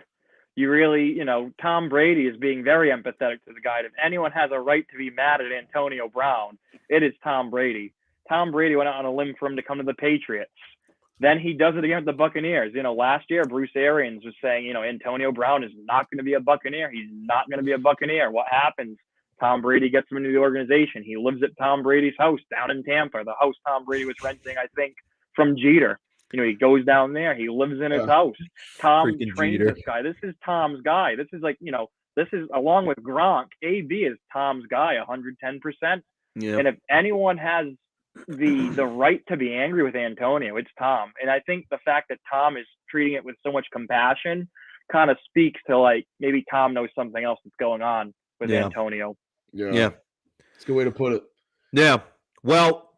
you really, Tom Brady is being very empathetic to the guy. If anyone has a right to be mad at Antonio Brown, it is Tom Brady. Tom Brady went out on a limb for him to come to the Patriots. Then he does it again with the Buccaneers. Last year, Bruce Arians was saying, Antonio Brown is not going to be a Buccaneer. He's not going to be a Buccaneer. What happens? Tom Brady gets him into the organization. He lives at Tom Brady's house down in Tampa, the house Tom Brady was renting, I think, from Jeter. He goes down there. He lives in his house. Tom trains this guy. This is Tom's guy. This is this is, along with Gronk, AB is Tom's guy, 110%. Yeah. And if anyone has the right to be angry with Antonio, it's Tom. And I think the fact that Tom is treating it with so much compassion kind of speaks to, maybe Tom knows something else that's going on with Antonio. Yeah. It's a good way to put it. Yeah. Well,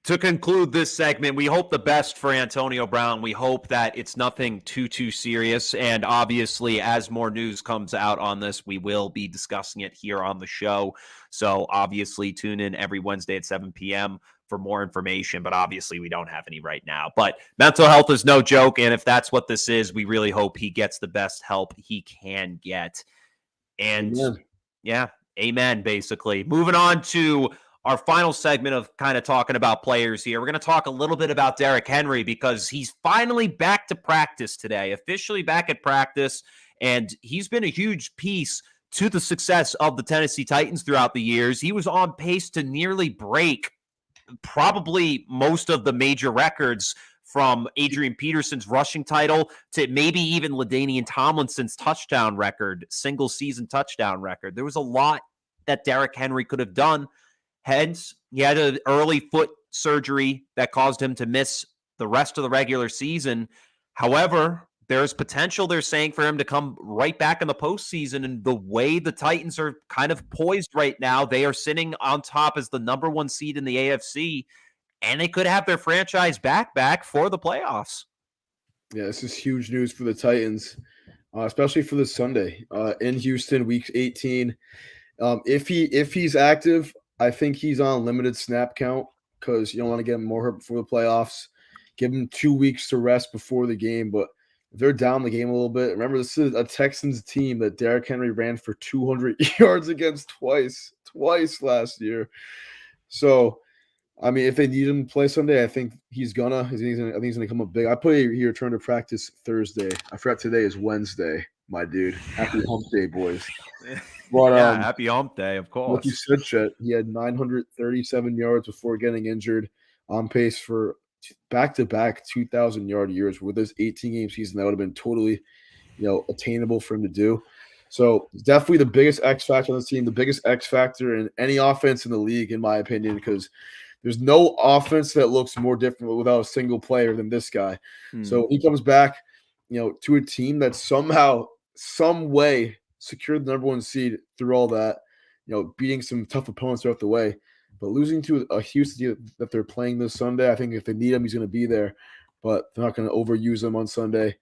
to conclude this segment, we hope the best for Antonio Brown. We hope that it's nothing too serious. And obviously, as more news comes out on this, we will be discussing it here on the show. So obviously, tune in every Wednesday at 7 p.m. for more information. But obviously, we don't have any right now. But mental health is no joke. And if that's what this is, we really hope he gets the best help he can get. And amen, basically. Moving on to our final segment of kind of talking about players here. We're going to talk a little bit about Derrick Henry, because he's finally back to practice today, officially back at practice, and he's been a huge piece to the success of the Tennessee Titans throughout the years. He was on pace to nearly break probably most of the major records, from Adrian Peterson's rushing title to maybe even LaDainian Tomlinson's touchdown record, single season touchdown record. There was a lot that Derrick Henry could have done. Hence, he had an early foot surgery that caused him to miss the rest of the regular season. However, there's potential, they're saying, for him to come right back in the postseason. And the way the Titans are kind of poised right now, they are sitting on top as the number 1 seed in the AFC, and they could have their franchise back for the playoffs. Yeah, this is huge news for the Titans, especially for this Sunday in Houston, Week 18. If he's active, I think he's on limited snap count because you don't want to get him more hurt before the playoffs. Give him 2 weeks to rest before the game, but if they're down the game a little bit. Remember, this is a Texans team that Derrick Henry ran for 200 yards against twice last year. So, I mean, if they need him to play Sunday, I think he's gonna. I think he's gonna come up big. I put he return to practice Thursday. I forgot today is Wednesday, my dude. Happy Hump Day, boys. But, happy Hump Day, of course. Like you said, Chet, he had 937 yards before getting injured, on pace for back-to-back 2,000-yard years. With this 18-game season, that would have been totally, attainable for him to do. So definitely the biggest X factor on the team, the biggest X factor in any offense in the league, in my opinion, because there's no offense that looks more different without a single player than this guy. So he comes back, to a team that somehow, some way secured the number 1 seed through all that, beating some tough opponents throughout the way. But losing to a Houston team that they're playing this Sunday, I think if they need him, he's going to be there. But they're not going to overuse him on Sunday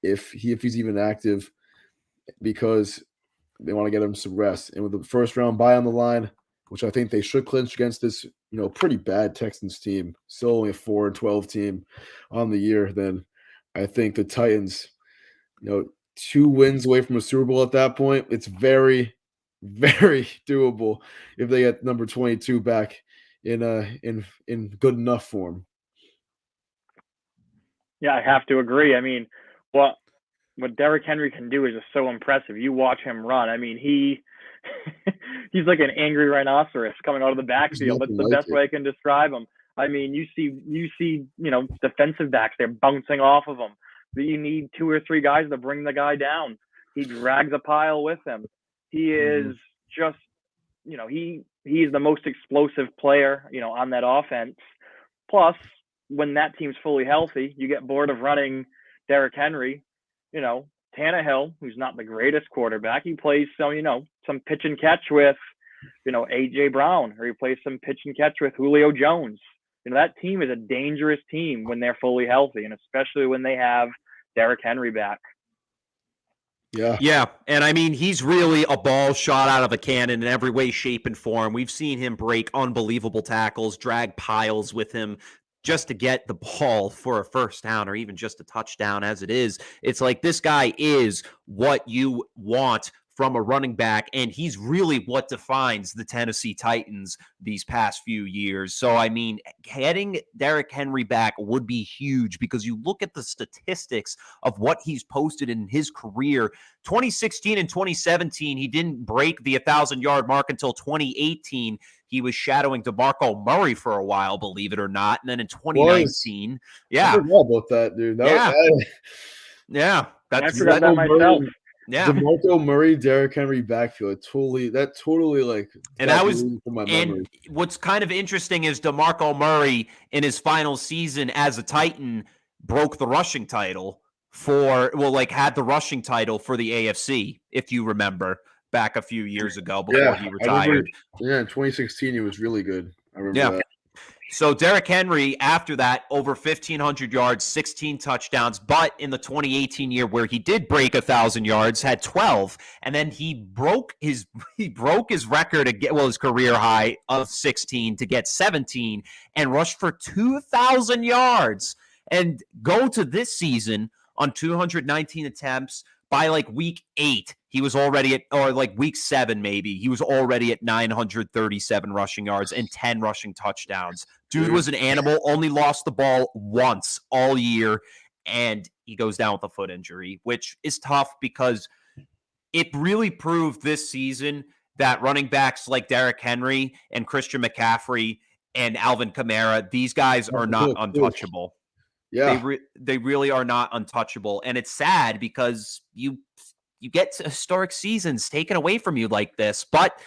if he's even active, because they want to get him some rest. And with the first round bye on the line, which I think they should clinch against this, pretty bad Texans team, still only a 4-12 team on the year, then I think the Titans, 2 wins away from a Super Bowl at that point, it's very, very doable if they get number 22 back in good enough form. Yeah, I have to agree. I mean, what Derrick Henry can do is just so impressive. You watch him run. I mean, he's like an angry rhinoceros coming out of the backfield. That's the best way I can describe him. I mean, you see, defensive backs, they're bouncing off of him. But you need 2 or 3 guys to bring the guy down. He drags a pile with him. He is just, he's the most explosive player, on that offense. Plus, when that team's fully healthy, you get bored of running Derrick Henry. Tannehill, who's not the greatest quarterback, he plays some pitch and catch with, A.J. Brown, or he plays some pitch and catch with Julio Jones. That team is a dangerous team when they're fully healthy, and especially when they have Derrick Henry back. Yeah. And I mean, he's really a ball shot out of a cannon in every way, shape, and form. We've seen him break unbelievable tackles, drag piles with him just to get the ball for a first down or even just a touchdown as it is. It's like this guy is what you want from a running back, and he's really what defines the Tennessee Titans these past few years. So, I mean, getting Derrick Henry back would be huge because you look at the statistics of what he's posted in his career. 2016 and 2017, he didn't break the 1,000-yard mark until 2018. He was shadowing DeMarco Murray for a while, believe it or not. And then in 2019, I forgot about that, dude. I forgot that myself. Yeah, DeMarco Murray, Derrick Henry backfield. Totally and that was from my memory. And what's kind of interesting is DeMarco Murray in his final season as a Titan broke the rushing title had the rushing title for the AFC, if you remember, back a few years ago before he retired. In 2016 he was really good. I remember that. So Derrick Henry, after that, over 1,500 yards, 16 touchdowns. But in the 2018 year where he did break 1,000 yards, had 12. And then he broke his record, his career high of 16 to get 17 and rushed for 2,000 yards. And go to this season on 219 attempts. By week 8, he was already week 7 maybe, he was already at 937 rushing yards and 10 rushing touchdowns. Dude was an animal, only lost the ball once all year, and he goes down with a foot injury, which is tough because it really proved this season that running backs like Derrick Henry and Christian McCaffrey and Alvin Kamara, these guys are not untouchable. Yeah, they really are not untouchable, and it's sad because you get historic seasons taken away from you like this. But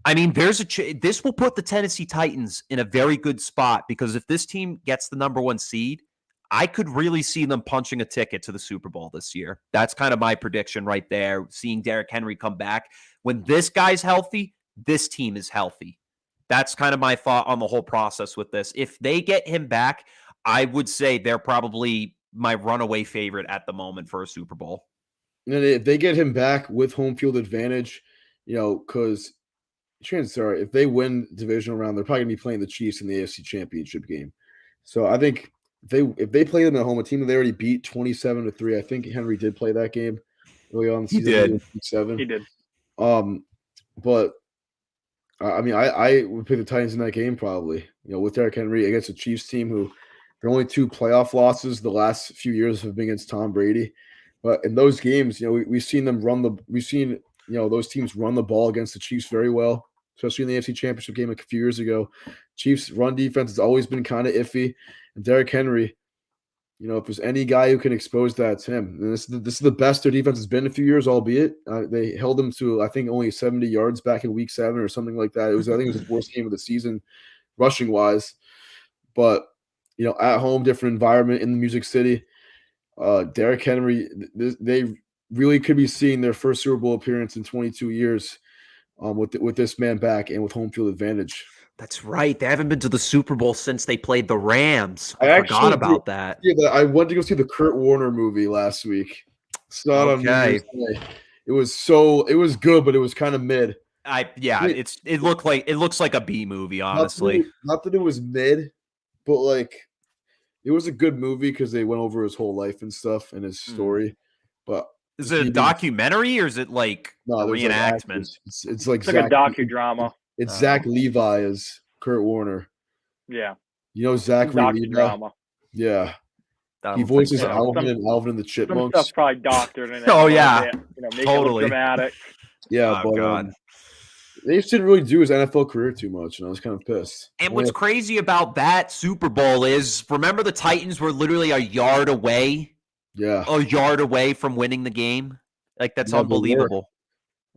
I mean, this will put the Tennessee Titans in a very good spot because if this team gets the number 1 seed, I could really see them punching a ticket to the Super Bowl this year. That's kind of my prediction right there. Seeing Derrick Henry come back. When this guy's healthy, this team is healthy. That's kind of my thought on the whole process with this. If they get him back, I would say they're probably my runaway favorite at the moment for a Super Bowl. And if they get him back with home field advantage, because chances are if they win divisional round, they're probably going to be playing the Chiefs in the AFC Championship game. So I think if they play them at home, a team that they already beat 27-3, I think Henry did play that game early on in the season. He did. But I mean, I would pick the Titans in that game probably. With Derrick Henry against a Chiefs team who their only 2 playoff losses the last few years have been against Tom Brady. But in those games, we've seen them those teams run the ball against the Chiefs very well, especially in the AFC Championship game a few years ago. Chiefs' run defense has always been kind of iffy. And Derrick Henry, if there's any guy who can expose that, it's him. And this is the best their defense has been in a few years, albeit they held them to, I think, only 70 yards back in week 7 or something like that. I think it was his worst game of the season, rushing-wise. But, at home, different environment in the Music City. Derrick Henry, they really could be seeing their first Super Bowl appearance in 22 years with this man back and with home field advantage. That's right. They haven't been to the Super Bowl since they played the Rams. I forgot about that. Yeah, I went to go see the Kurt Warner movie last week. Saw it on New Year's Day. It was good, but it was kind of mid. It looks like a B movie, honestly. Not that it was mid, but it was a good movie because they went over his whole life and stuff and his story. But is it a documentary or is it like a reenactment? It's like a docudrama. It's Zach Levi as Kurt Warner. Yeah. Zach Levi? Yeah. He voices Alvin and Alvin and the Chipmunks. Some stuff probably doctored in it. Oh, yeah. Make it look dramatic. Yeah, but they just didn't really do his NFL career too much, and I was kind of pissed. And what's crazy about that Super Bowl is, remember the Titans were literally a yard away? Yeah. A yard away from winning the game? That's unbelievable.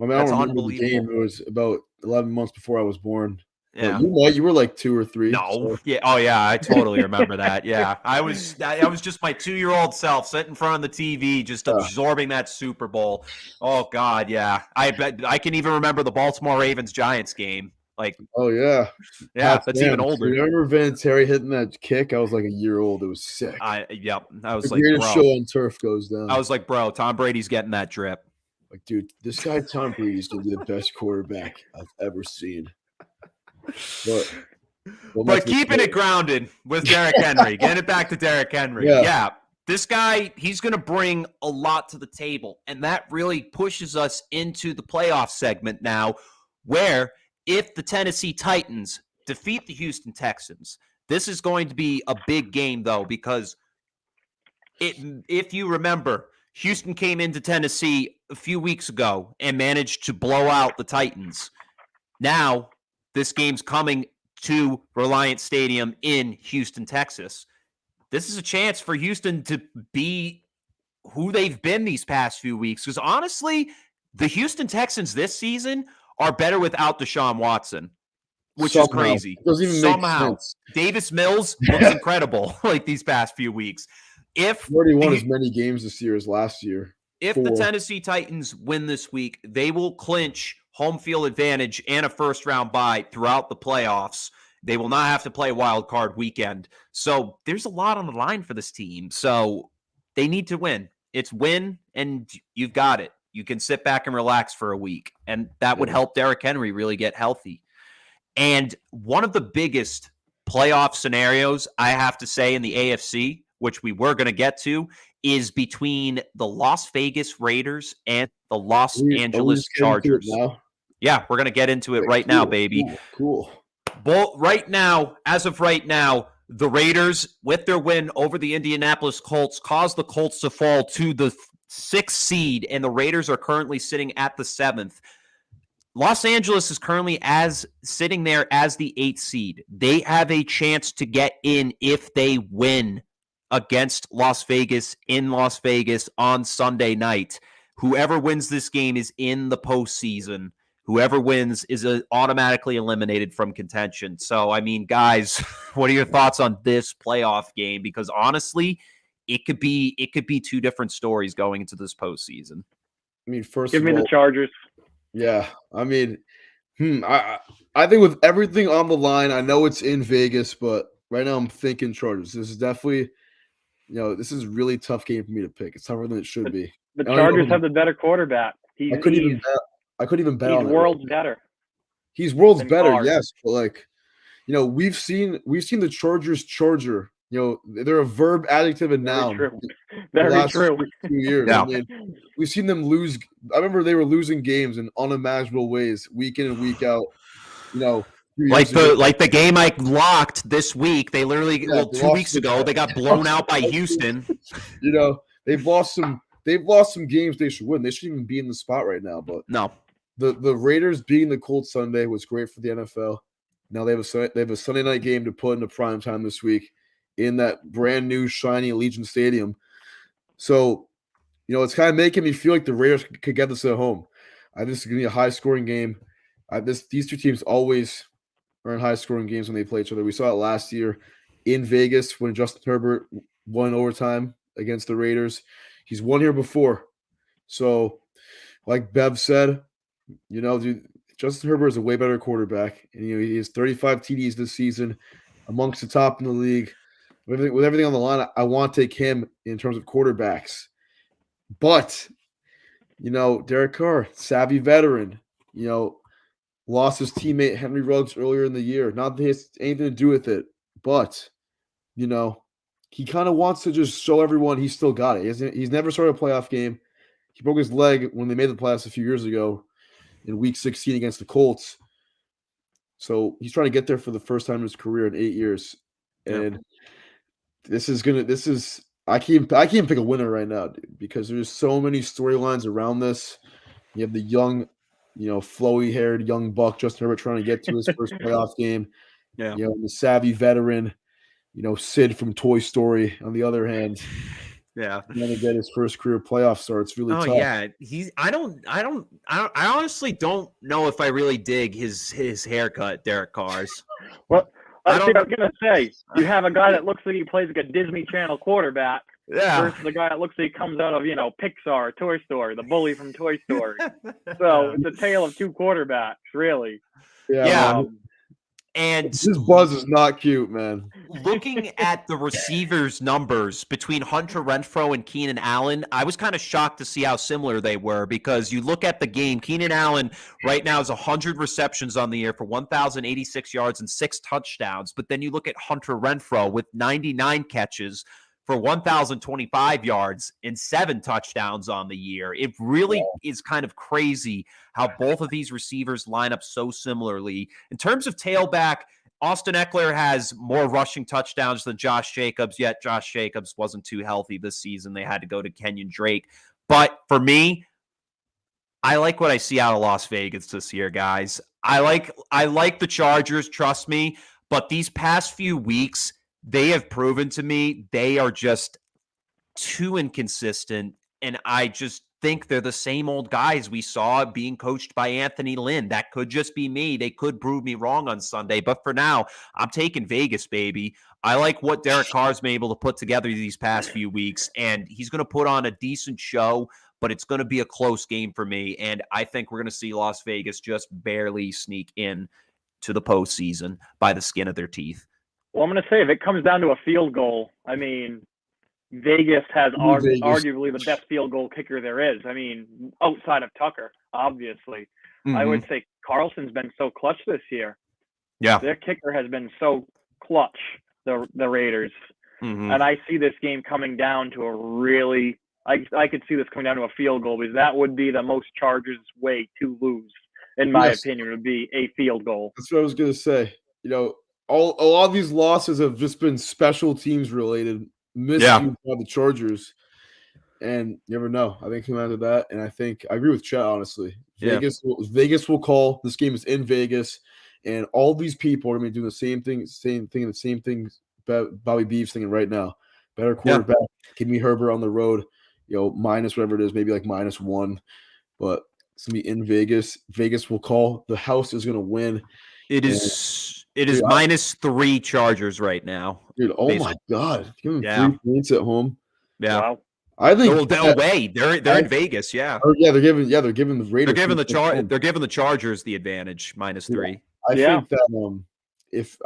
I mean, I don't remember the game. It was about 11 months before I was born. Yeah. You were like 2 or 3. No. So. Yeah. Oh, yeah. I totally remember that. Yeah. I was just my 2-year-old self sitting in front of the TV, just absorbing that Super Bowl. Oh, God. Yeah. I bet I can even remember the Baltimore Ravens Giants game. Oh, yeah. Yeah. That's even older. So you remember Vinatieri hitting that kick? I was like a year old. It was sick. I was the like, greatest show on turf goes down. I was like, bro, Tom Brady's getting that drip. Dude, this guy Tom Brady is going to be the best quarterback I've ever seen. But keeping it grounded with Derrick Henry, getting it back to Derrick Henry. Yeah, this guy, he's going to bring a lot to the table. And that really pushes us into the playoff segment now, where if the Tennessee Titans defeat the Houston Texans, this is going to be a big game, though, because if you remember, Houston came into Tennessee a few weeks ago and managed to blow out the Titans. Now, this game's coming to Reliant Stadium in Houston, Texas. This is a chance for Houston to be who they've been these past few weeks. Because honestly, the Houston Texans this season are better without Deshaun Watson, which is crazy. It doesn't even make sense. Davis Mills looks incredible these past few weeks. He already won as many games this year as last year. If the Tennessee Titans win this week, they will clinch home field advantage and a first-round bye throughout the playoffs. They will not have to play wild card weekend. So there's a lot on the line for this team. So they need to win. It's win, and you've got it. You can sit back and relax for a week, and that would help Derrick Henry really get healthy. And one of the biggest playoff scenarios, I have to say, in the AFC, which we were going to get to, is between the Las Vegas Raiders and the Los Angeles Chargers. Yeah, we're going to get into it right now, baby. Cool. As of right now, the Raiders, with their win over the Indianapolis Colts, caused the Colts to fall to the 6th seed, and the Raiders are currently sitting at the 7th. Los Angeles is currently sitting there as the 8th seed. They have a chance to get in if they win against Las Vegas in Las Vegas on Sunday night. Whoever wins this game is in the postseason. whoever wins is automatically eliminated from contention. So, I mean, guys, what are your thoughts on this playoff game? Because honestly, it could be two different stories going into this postseason. I mean, first Give of me all, the Chargers. yeah. I mean, I think with everything on the line, I know it's in Vegas, but right now I'm thinking Chargers. This is definitely, this is a really tough game for me to pick. It's tougher than it should be. The Chargers have the better quarterback. I couldn't even bet on it. He's worlds better. He's worlds than better, Carr. yes, but like, we've seen the Chargers charger. They're a verb, adjective, and noun. True. The Very last true. 2 years. Yeah. I mean, we've seen them lose. I remember they were losing games in unimaginable ways, week in and week out. Like the game I locked this week. They literally 2 weeks ago they got blown out by Houston. They've lost some games they should win. They shouldn't even be in the spot right now. But no, the Raiders beating the Colts Sunday was great for the NFL. Now they have a Sunday night game to put into prime time this week in that brand new shiny Allegiant Stadium. So, it's kind of making me feel like the Raiders could get this at home. This is going to be a high scoring game. These two teams always are in high scoring games when they play each other. We saw it last year in Vegas when Justin Herbert won overtime against the Raiders. He's won here before. So, like Bev said, Justin Herbert is a way better quarterback. And he has 35 TDs this season, amongst the top in the league. With everything on the line, I want to take him in terms of quarterbacks. But, Derek Carr, savvy veteran, lost his teammate Henry Ruggs earlier in the year. Not that it has anything to do with it, but, he kind of wants to just show everyone he's still got it. He's never started a playoff game. He broke his leg when they made the playoffs a few years ago in Week 16 against the Colts. So he's trying to get there for the first time in his career in 8 years. And I can't pick a winner right now, dude, because there's so many storylines around this. You have the young, flowy-haired young buck Justin Herbert trying to get to his first playoff game. Yeah. The savvy veteran, Sid from Toy Story on the other hand. Yeah. Going to get his first career playoff start. It's really tough. Yeah. I honestly don't know if I really dig his haircut, Derek Carr's. Well, I was going to say, you have a guy that looks like he plays like a Disney Channel quarterback versus the guy that looks like he comes out of, Pixar, Toy Story, the bully from Toy Story. So it's a tale of two quarterbacks, really. Yeah. And this buzz is not cute, man. Looking at the receivers' numbers between Hunter Renfrow and Keenan Allen, I was kind of shocked to see how similar they were, because you look at the game, Keenan Allen right now has 100 receptions on the year for 1,086 yards and 6 touchdowns. But then you look at Hunter Renfrow with 99 catches for 1,025 yards and 7 touchdowns on the year. It really is kind of crazy how both of these receivers line up so similarly. In terms of tailback, Austin Eckler has more rushing touchdowns than Josh Jacobs, yet Josh Jacobs wasn't too healthy this season. They had to go to Kenyon Drake. But for me, I like what I see out of Las Vegas this year, guys. I like the Chargers, trust me, but these past few weeks, they have proven to me they are just too inconsistent, and I just think they're the same old guys we saw being coached by Anthony Lynn. That could just be me. They could prove me wrong on Sunday, but for now, I'm taking Vegas, baby. I like what Derek Carr's been able to put together these past few weeks, and he's going to put on a decent show, but it's going to be a close game for me, and I think we're going to see Las Vegas just barely sneak in to the postseason by the skin of their teeth. Well, I'm going to say, if it comes down to a field goal, I mean, Vegas has arguably the best field goal kicker there is. I mean, outside of Tucker, obviously. Mm-hmm. I would say Carlson's been so clutch this year. Yeah. Their kicker has been so clutch, the Raiders. Mm-hmm. And I see this game coming down to a really – I could see this coming down to a field goal, because that would be the most Chargers way to lose, in my opinion, would be a field goal. That's what I was going to say. A lot of these losses have just been special teams related, miscued by the Chargers, and you never know. I think come out of that, and I agree with Chet, honestly. Vegas will call. This game is in Vegas, and all these people are going to be doing the same thing Bobby Bee's thinking right now. Better quarterback. Give me Herbert on the road, minus whatever it is, maybe like -1. But It's gonna be in Vegas. Vegas will call. The house is gonna win. It is -3 Chargers right now. Dude, oh my God. Give them 3 points at home. Yeah. Wow. I think they're away. They're in Vegas, yeah. They're giving the Raiders. They're giving the Chargers the advantage, -3. I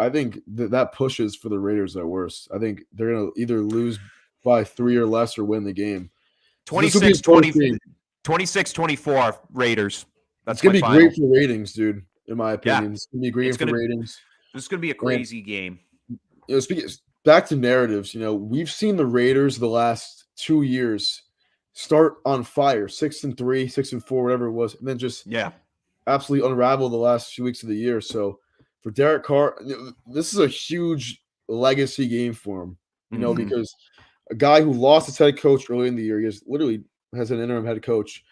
think that pushes for the Raiders at worst. I think they're gonna either lose by 3 or less or win the game. 26-24 Raiders. That's gonna be great for ratings, dude. In my opinion, it's gonna be great for ratings. This is gonna be a crazy game. Speaking back to narratives, we've seen the Raiders the last 2 years start on fire, 6-3, 6-4, whatever it was, and then just absolutely unravel the last few weeks of the year. So for Derek Carr, this is a huge legacy game for him, because a guy who lost his head coach early in the year, he has an interim head coach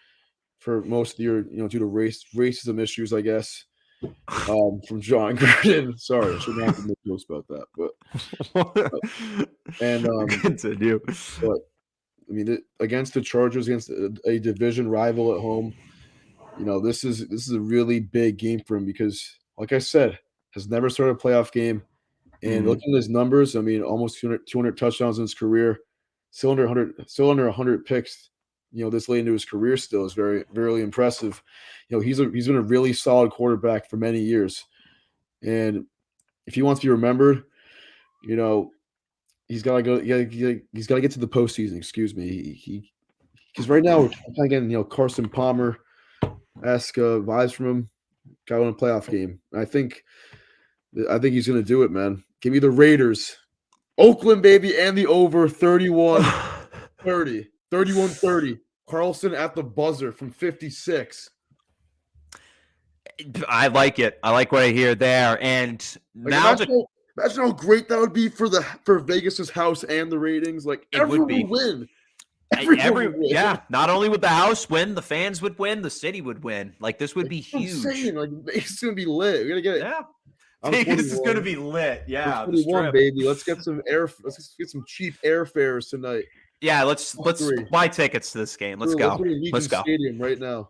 for most of the year, due to racism issues, I guess, from John Gruden. Sorry, I should not have made jokes about that, but continue. But I mean, against the Chargers, against a division rival at home, this is a really big game for him because, like I said, has never started a playoff game. And looking at his numbers, I mean, almost 200 touchdowns in his career, still under 100 picks. This late into his career still is very, very impressive. He's been a really solid quarterback for many years, and if he wants to be remembered, he's got to go. He's got to get to the postseason. Excuse me. Because right now we're kind of getting Carson Palmer-esque vibes from him. Got to win a playoff game. I think he's going to do it, man. Give me the Raiders, Oakland, baby, and the over 31-30. 31-30. Carlson at the buzzer from 56. I like it. I like what I hear there. And imagine how great that would be for Vegas's house and the ratings. Like, everyone would win. Not only would the house win, the fans would win, the city would win. Like, this would be huge. Insane. Like, Vegas is gonna be lit. We're gonna get it. Yeah. Vegas is gonna be lit. Yeah. 21, baby. Let's get some cheap airfares tonight. Yeah, let's buy tickets to this game. Let's go. Let's go. Stadium right now.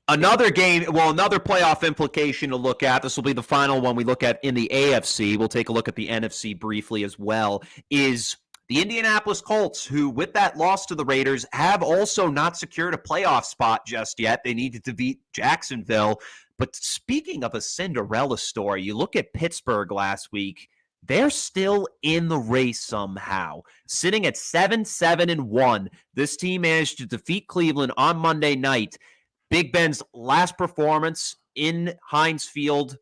Another game, another playoff implication to look at. This will be the final one we look at in the AFC. We'll take a look at the NFC briefly as well. Is the Indianapolis Colts, who with that loss to the Raiders have also not secured a playoff spot just yet. They needed to beat Jacksonville. But speaking of a Cinderella story, you look at Pittsburgh last week. They're still in the race somehow. Sitting at 7-1, this team managed to defeat Cleveland on Monday night. Big Ben's last performance in Heinz Field,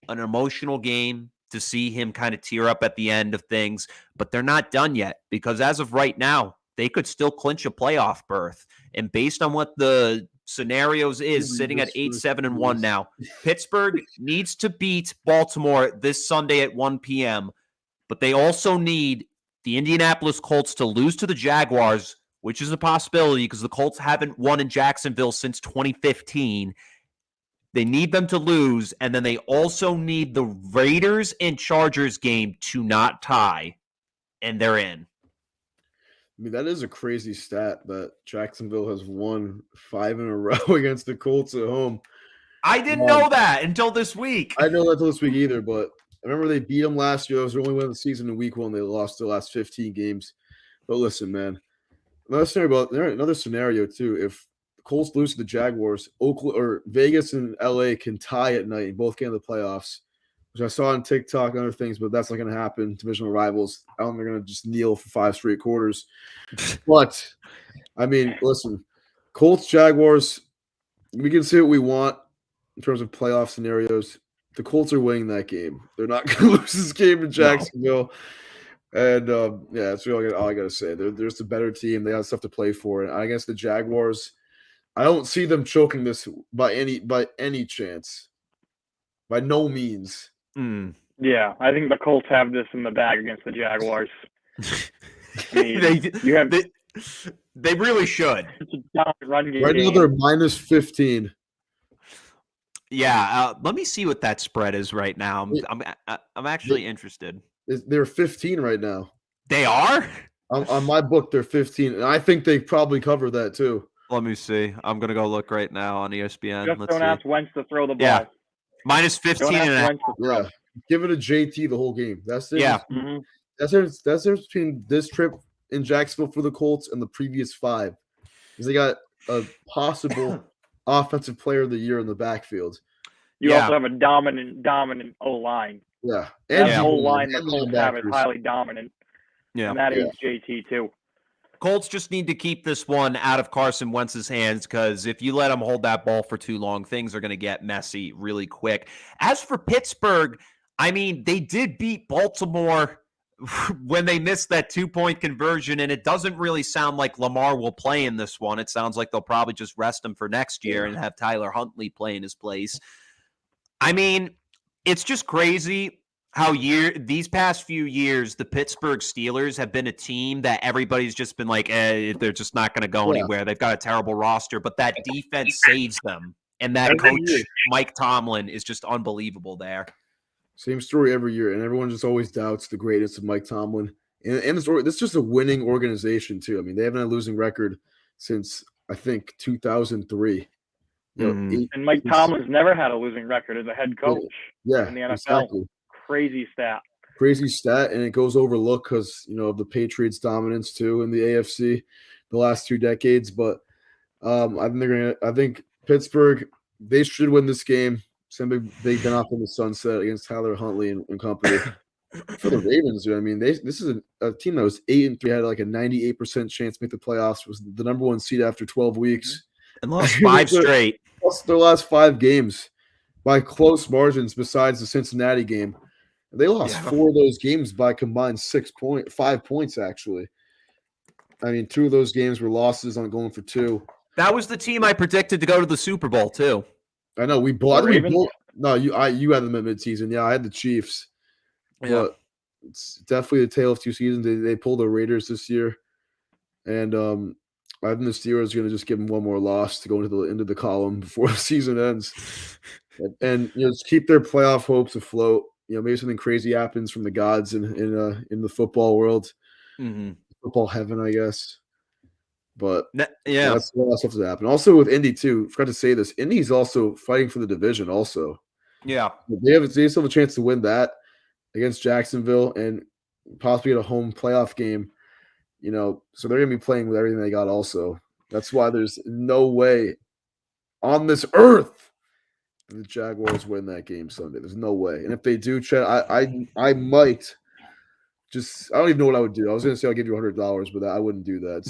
an emotional game to see him kind of tear up at the end of things. But they're not done yet because as of right now, they could still clinch a playoff berth. And based on what the scenarios is, sitting at 8-7-1 now, Pittsburgh needs to beat Baltimore this Sunday at 1 p.m., but they also need the Indianapolis Colts to lose to the Jaguars, which is a possibility because the Colts haven't won in Jacksonville since 2015. They need them to lose, and then they also need the Raiders and Chargers game to not tie, and they're in. I mean, that is a crazy stat that Jacksonville has won 5 in a row against the Colts at home. I didn't know that until this week. I know that until this week either, but I remember they beat them last year. It was their only win of the season in week 1. They lost the last 15 games. But listen, man, another scenario too. If the Colts lose to the Jaguars, Oakland or Vegas and LA can tie at night and both get in the playoffs, which I saw on TikTok and other things, but that's not going to happen. Divisional rivals, I don't think they're going to just kneel for 5 straight quarters. But, I mean, listen, Colts, Jaguars, we can say what we want in terms of playoff scenarios. The Colts are winning that game. They're not going to lose this game in Jacksonville. No. And, that's really all I got to say. They're just a better team. They got stuff to play for. And against the Jaguars, I don't see them choking this by any chance. By no means. Yeah, I think the Colts have this in the bag against the Jaguars. I mean, they really should. It's a dominant run game. Right now they're -15. Yeah, let me see what that spread is right now. I'm actually interested. They're 15 right now. They are? On my book, they're 15, and I think they probably cover that too. Let me see. I'm gonna go look right now on ESPN. Just Let's don't see. ask Wentz to throw the ball. Yeah. Minus Don't 15 ask and a half. Wentz to throw. Yeah, give it a JT the whole game. That's it. Yeah. Mhm. That's the difference between this trip in Jacksonville for the Colts and the previous 5. Because they got a possible offensive player of the year in the backfield. You Yeah. also have a dominant O-line. Yeah, That Yeah. whole line the and Colts have is linebackers. highly dominant. Yeah. And that Yeah. is JT too. Colts just need to keep this one out of Carson Wentz's hands because if you let him hold that ball for too long, things are going to get messy really quick. As for Pittsburgh, I mean, they did beat Baltimore when they missed that 2-point conversion, and it doesn't really sound like Lamar will play in this one. It sounds like they'll probably just rest him for next year and have Tyler Huntley play in his place. I mean, it's just crazy how these past few years, the Pittsburgh Steelers have been a team that everybody's just been like, they're just not going to go anywhere. They've got a terrible roster, but that defense saves them. And that coach, Mike Tomlin, is just unbelievable there. Same story every year, and everyone just always doubts the greatness of Mike Tomlin. And the story, this is just a winning organization, too. I mean, they haven't had a losing record since, I think, 2003. And Mike Tomlin's never had a losing record as a head coach in the NFL. Exactly. Crazy stat, and it goes overlooked because of the Patriots' dominance too in the AFC the last 2 decades. But I think Pittsburgh, they should win this game. Send big Ben off in the sunset against Tyler Huntley and company. For the Ravens, dude, I mean, this is a team that was 8-3, had like a 98% chance to make the playoffs. Was the number 1 seed after 12 weeks, and lost 5 straight. Lost their last 5 games by close margins. Besides the Cincinnati game. They lost 4 of those games by combined 5 points, actually. I mean, 2 of those games were losses on going for 2. That was the team I predicted to go to the Super Bowl, too. I know. No, you had them at midseason. Yeah, I had the Chiefs. Yeah. But it's definitely a tale of 2 seasons. They pulled the Raiders this year. And I think the Steelers are going to just give them one more loss to go into the column before the season ends. And just keep their playoff hopes afloat. Maybe something crazy happens from the gods in the football world, football heaven, I guess. But that's what else has to happen. Also with Indy too, forgot to say this. Indy's also fighting for the division. Also, they still have a chance to win that against Jacksonville and possibly get a home playoff game. So they're gonna be playing with everything they got. Also, that's why there's no way on this earth the Jaguars win that game Sunday. There's no way. And if they do, Chet, I might just – I don't even know what I would do. I was going to say I'll give you $100, but I wouldn't do that.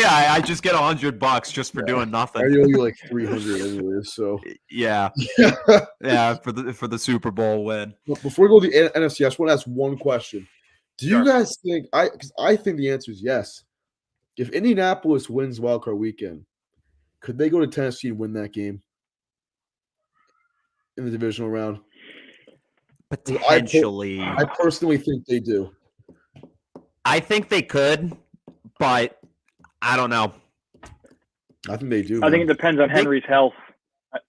I just get $100 just for doing nothing. I owe you like $300 anyways, so. Yeah, for the Super Bowl win. Before we go to the NFC, I just want to ask one question. Do you guys think – because I think the answer is yes. If Indianapolis wins wildcard weekend, could they go to Tennessee and win that game? In the divisional round? Potentially. I personally think they do. I think they could, but I don't know. I think they do. I think it depends on Henry's health.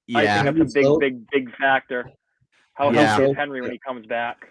Yeah. I think that's a big factor. How healthy is Henry when he comes back?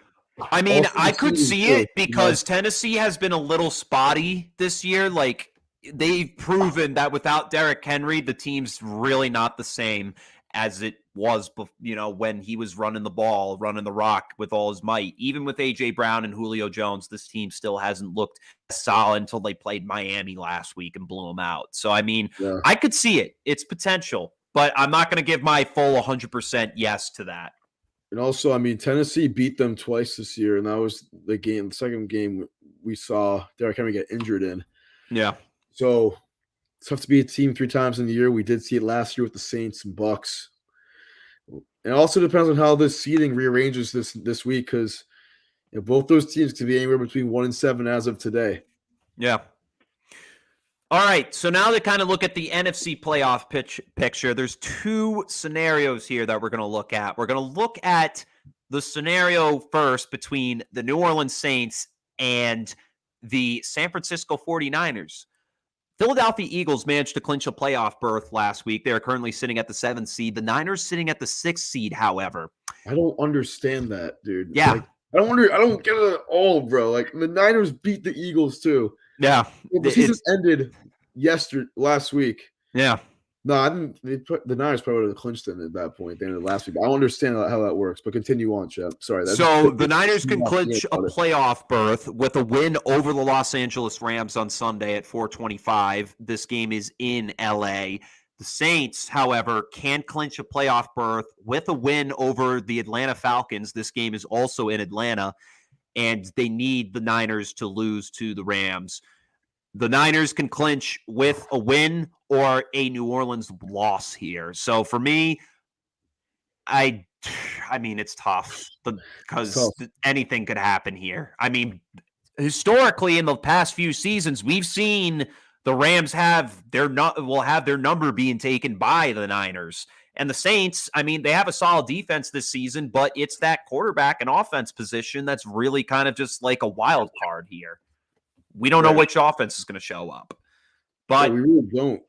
I mean, I could see it because Tennessee has been a little spotty this year. Like, they've proven that without Derrick Henry, the team's really not the same as it was, when he was running the ball, running the rock with all his might. Even with A.J. Brown and Julio Jones, this team still hasn't looked solid until they played Miami last week and blew them out. So, I mean, I could see it. It's potential, but I'm not going to give my full 100% yes to that. And also, I mean, Tennessee beat them twice this year, and that was the second game we saw Derrick Henry get injured in. Yeah. So it's tough to beat a team 3 times in the year. We did see it last year with the Saints and Bucks. It also depends on how this seeding rearranges this week because both those teams could be anywhere between 1 and 7 as of today. Yeah. All right, so now to kind of look at the NFC playoff picture, there's 2 scenarios here that we're going to look at. We're going to look at the scenario first between the New Orleans Saints and the San Francisco 49ers. Philadelphia Eagles managed to clinch a playoff berth last week. They are currently sitting at the 7th seed. The Niners sitting at the 6th seed, however. I don't understand that, dude. Yeah. Like, I don't get it at all, bro. Like, the Niners beat the Eagles, too. Yeah. The season ended last week. Yeah. No, I didn't. The Niners probably would have clinched them at that point. At the end of last week, I don't understand how that works. But continue on, Chip. Sorry. So the Niners can clinch a playoff berth with a win over the Los Angeles Rams on Sunday at 4:25. This game is in LA. The Saints, however, can clinch a playoff berth with a win over the Atlanta Falcons. This game is also in Atlanta, and they need the Niners to lose to the Rams. The Niners can clinch with a win or a New Orleans loss here. So for me, I mean, it's tough because anything could happen here. I mean, historically, in the past few seasons, we've seen the Rams have their number being taken by the Niners. And the Saints, I mean, they have a solid defense this season, but it's that quarterback and offense position that's really kind of just like a wild card here. We don't know which offense is going to show up. But we really don't.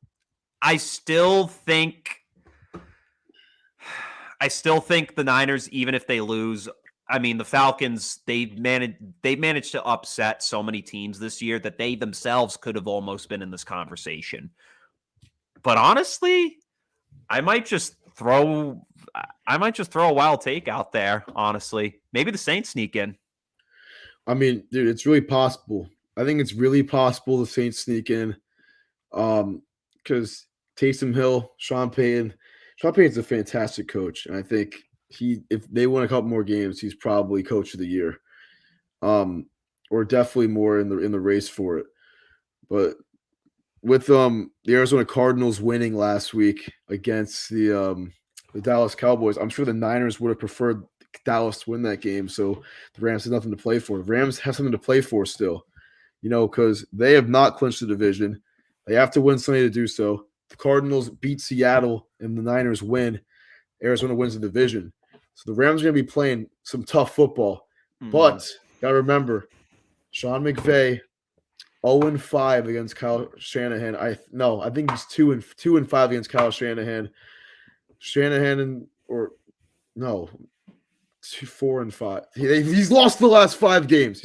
I still think the Niners, even if they lose, I mean, the Falcons, they managed to upset so many teams this year that they themselves could have almost been in this conversation. But honestly, I might just throw a wild take out there, honestly. Maybe the Saints sneak in. I mean, dude, it's really possible. I think it's really possible the Saints sneak in. Because Taysom Hill, Sean Payton's a fantastic coach, and I think if they win a couple more games, he's probably coach of the year, or definitely more in the race for it. But with the Arizona Cardinals winning last week against the Dallas Cowboys, I'm sure the Niners would have preferred Dallas to win that game. So the Rams have nothing to play for. The Rams have something to play for still, because they have not clinched the division. They have to win Sunday to do so. The Cardinals beat Seattle and the Niners win. Arizona wins the division. So the Rams are going to be playing some tough football. But got to remember, Sean McVay, 0-5 against Kyle Shanahan. I think he's 2-5 against Kyle Shanahan. 4-5. He's lost the last 5 games.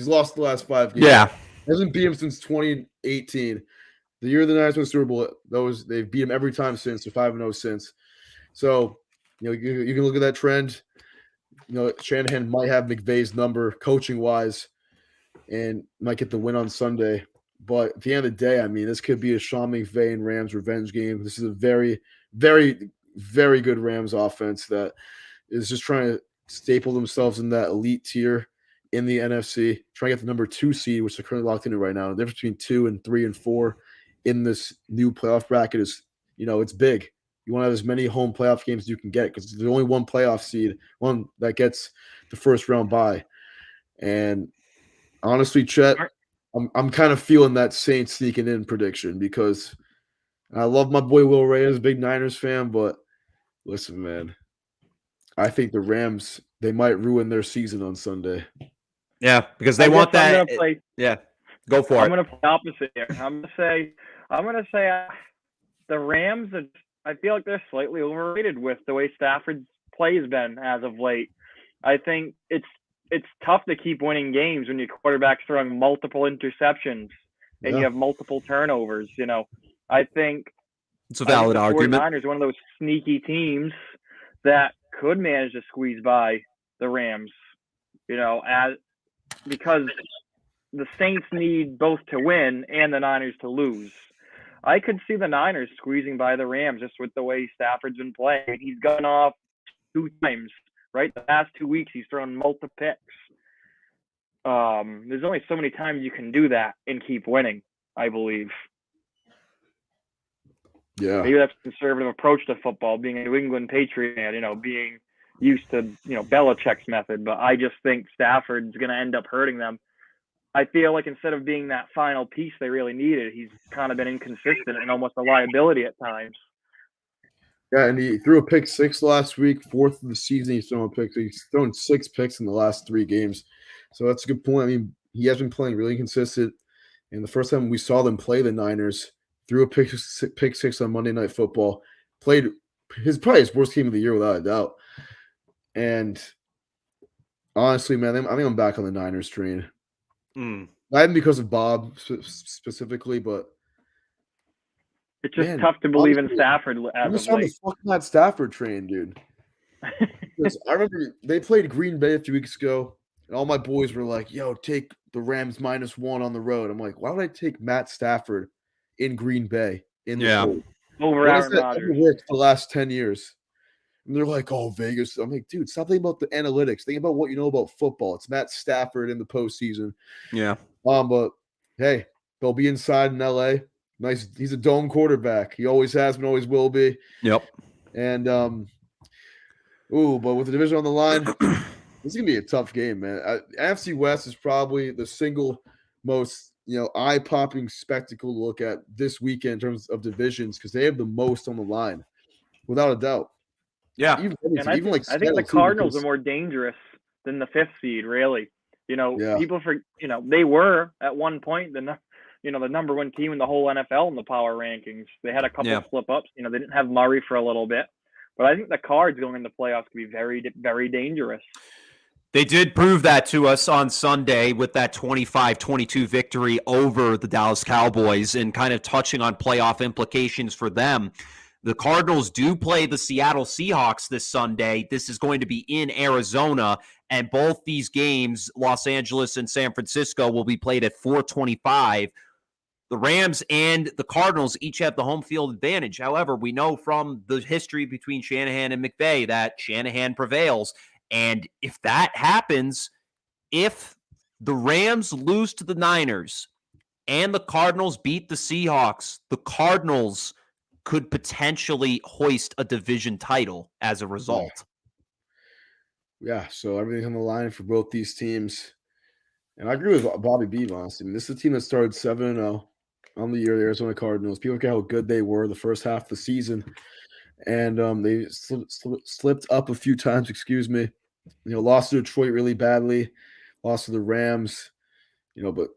Yeah. Hasn't beat him since 2018. The year the Niners won the Super Bowl, they've beat him every time since. They're 5-0 since. So, you can look at that trend. Shanahan might have McVay's number coaching-wise and might get the win on Sunday. But at the end of the day, I mean, this could be a Sean McVay and Rams revenge game. This is a very, very, very good Rams offense that is just trying to staple themselves in that elite tier in the NFC, trying to get the number 2 seed, which they're currently locked into right now. The difference between 2 and 3 and 4 in this new playoff bracket is, it's big. You want to have as many home playoff games as you can get because there's only one playoff seed, one that gets the first round bye. And honestly, Chet, I'm kind of feeling that Saints sneaking in prediction because I love my boy Will Reyes, big Niners fan, but listen, man, I think the Rams, they might ruin their season on Sunday. Yeah, because they want that. Yeah, go for it. I'm going to play opposite here. I'm going to say the Rams, I feel like they're slightly overrated with the way Stafford's play has been as of late. I think it's tough to keep winning games when your quarterback's throwing multiple interceptions and you have multiple turnovers. I think it's a valid argument. The 49ers are one of those sneaky teams that could manage to squeeze by the Rams, because the Saints need both to win and the Niners to lose. I could see the Niners squeezing by the Rams just with the way Stafford's been playing. He's gone off 2 times, right? The past 2 weeks, he's thrown multiple picks. There's only so many times you can do that and keep winning, I believe. Yeah. Maybe that's a conservative approach to football, being a New England Patriot fan, being used to, Belichick's method. But I just think Stafford's going to end up hurting them. I feel like instead of being that final piece they really needed, he's kind of been inconsistent and almost a liability at times. Yeah, and he threw a pick 6 last week, 4th of the season. He's thrown a pick. He's thrown 6 picks in the last 3 games. So that's a good point. I mean, he has been playing really consistent. And the first time we saw them play the Niners, threw a pick 6 on Monday Night Football, played probably his worst game of the year without a doubt. And honestly, man, I think I'm back on the Niners train. Not even because of Bob specifically, but It's just Man, tough to believe in honestly, Stafford I'm as just of on the late. fucking that Stafford train, dude. Because I remember they played Green Bay a few weeks ago, and all my boys were like, "Yo, take the Rams -1 on the road." I'm like, "Why would I take Matt Stafford in Green Bay in the Yeah. cold? Over When has Aaron that Rodgers. ever worked the last 10 years?" And they're like, "Oh, Vegas." I'm like, "Dude, stop thinking about the analytics. Think about what you know about football. It's Matt Stafford in the postseason." Yeah. But hey, they'll be inside in LA. Nice. He's a dome quarterback. He always has been, always will be. Yep. And but with the division on the line, this is gonna be a tough game, man. NFC West is probably the single most eye-popping spectacle to look at this weekend in terms of divisions because they have the most on the line, without a doubt. Yeah. And I Even like think the Seattle, too, Cardinals are because more dangerous than the 5th seed, really. yeah, People they were at one point the number one team in the whole NFL in the power rankings. They had a couple slip ups. They didn't have Murray for a little bit, but I think the Cards going in the playoffs could be very, very dangerous. They did prove that to us on Sunday with that 25-22 victory over the Dallas Cowboys, and kind of touching on playoff implications for them. The Cardinals do play the Seattle Seahawks this Sunday. This is going to be in Arizona, and both these games, Los Angeles and San Francisco, will be played at 4:25. The Rams and the Cardinals each have the home field advantage. However, we know from the history between Shanahan and McVay that Shanahan prevails. And if that happens, if the Rams lose to the Niners and the Cardinals beat the Seahawks, the Cardinals could potentially hoist a division title as a result. Yeah, so everything's on the line for both these teams. And I agree with Bobby B, honestly. I mean, this is a team that started 7-0 on the year, the Arizona Cardinals. People forget how good they were the first half of the season. And they slipped up a few times, lost to Detroit really badly, lost to the Rams, but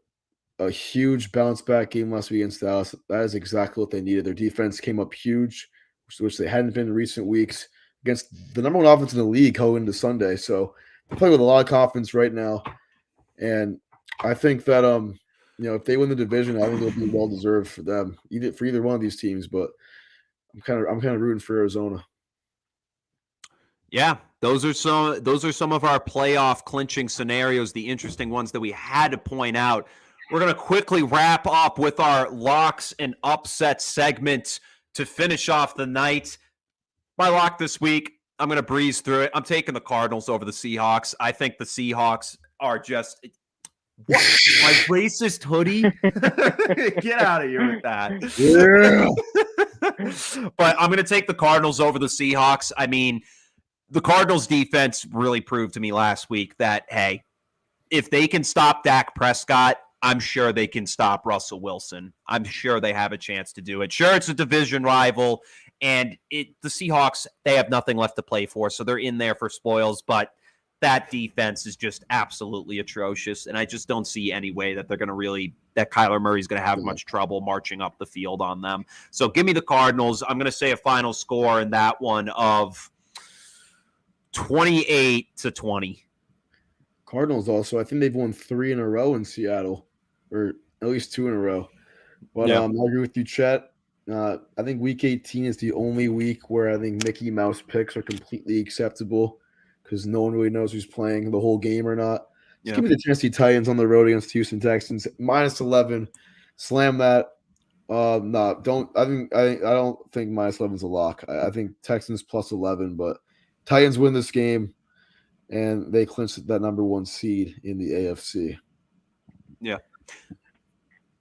a huge bounce back game last week against Dallas. That is exactly what they needed. Their defense came up huge, which they hadn't been in recent weeks, against the number one offense in the league going into Sunday. So they play with a lot of confidence right now. And I think that if they win the division, I think it'll be well deserved for them, for either one of these teams. But I'm kind of rooting for Arizona. Yeah, those are some of our playoff clinching scenarios, the interesting ones that we had to point out. We're going to quickly wrap up with our locks and upset segment to finish off the night. My lock this week, I'm going to breeze through it. I'm taking the Cardinals over the Seahawks. I think the Seahawks are just what? My racist hoodie? Get out of here with that. Yeah. But I'm going to take the Cardinals over the Seahawks. I mean, the Cardinals defense really proved to me last week that, hey, if they can stop Dak Prescott, I'm sure they can stop Russell Wilson. I'm sure they have a chance to do it. Sure, it's a division rival, and the Seahawks, they have nothing left to play for, so they're in there for spoils, but that defense is just absolutely atrocious, and I just don't see any way that they're going to that Kyler Murray's going to have much trouble marching up the field on them. So give me the Cardinals. I'm going to say a final score in that one of 28-20. Cardinals also, I think they've won 3 in a row in Seattle, or at least 2 in a row. But I agree with you, Chet. I think Week 18 is the only week where I think Mickey Mouse picks are completely acceptable because no one really knows who's playing the whole game or not. Just give me the Tennessee Titans on the road against Houston Texans -11. Slam that. No, don't. I don't think -11 is a lock. I think Texans +11, but Titans win this game. And they clinched that number 1 seed in the AFC. Yeah.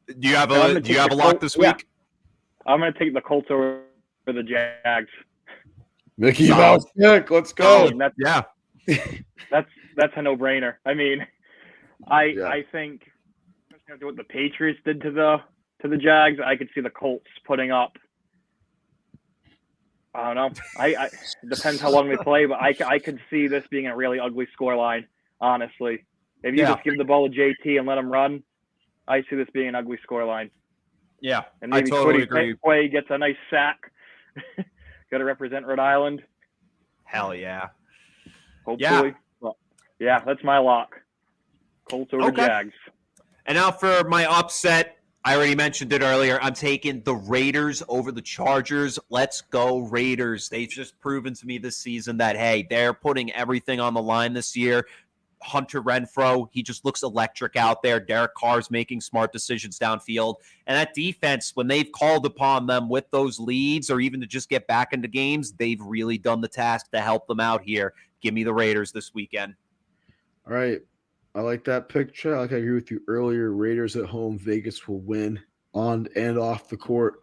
Do you have a lock this week? I'm going to take the Colts over the Jags. Mickey Mouse pick. Let's go. That's a no-brainer. I mean, I think what the Patriots did to the Jags, I could see the Colts putting up. I don't know. It depends how long we play, but I could see this being a really ugly scoreline, honestly. If you just give the ball to JT and let him run, I see this being an ugly scoreline. Yeah, and maybe I totally agree. Quay gets a nice sack. Got to represent Rhode Island. Hell yeah. Hopefully. Yeah, that's my lock. Colts over Jags. And now for my upset, I already mentioned it earlier. I'm taking the Raiders over the Chargers. Let's go Raiders. They've just proven to me this season that, hey, they're putting everything on the line this year. Hunter Renfrow, he just looks electric out there. Derek Carr's making smart decisions downfield. And that defense, when they've called upon them with those leads or even to just get back into games, they've really done the task to help them out here. Give me the Raiders this weekend. All right. I like that picture. I agree with you earlier. Raiders at home. Vegas will win on and off the court.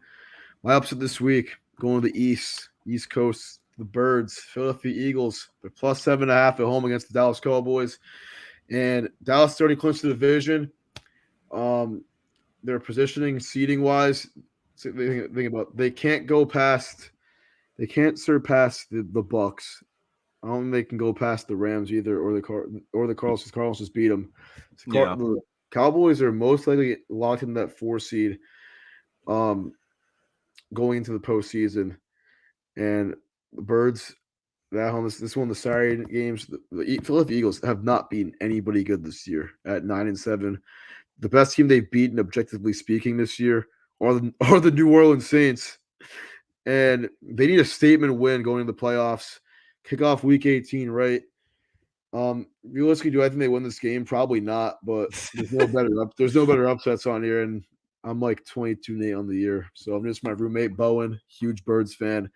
My upset this week, going to the East Coast, the Birds, Philadelphia Eagles. They're plus 7.5 at home against the Dallas Cowboys. And Dallas already clinched the division. Their positioning, seeding-wise, think about they can't surpass the Bucks. I don't think they can go past the Rams either, or the Cardinals. Cardinals just beat them. The Cowboys are most likely locked in that 4 seed, going into the postseason, and the Birds. That home, this is one of the Saturday games. The Philadelphia Eagles have not beaten anybody good this year at 9-7. The best team they've beaten, objectively speaking, this year are the New Orleans Saints, and they need a statement win going into the playoffs. Kick off week 18, right? Realistically, do I think they win this game? Probably not, but there's no better upsets on here, and I'm like 22-8 on the year. So I'm just my roommate Bowen, huge Birds fan.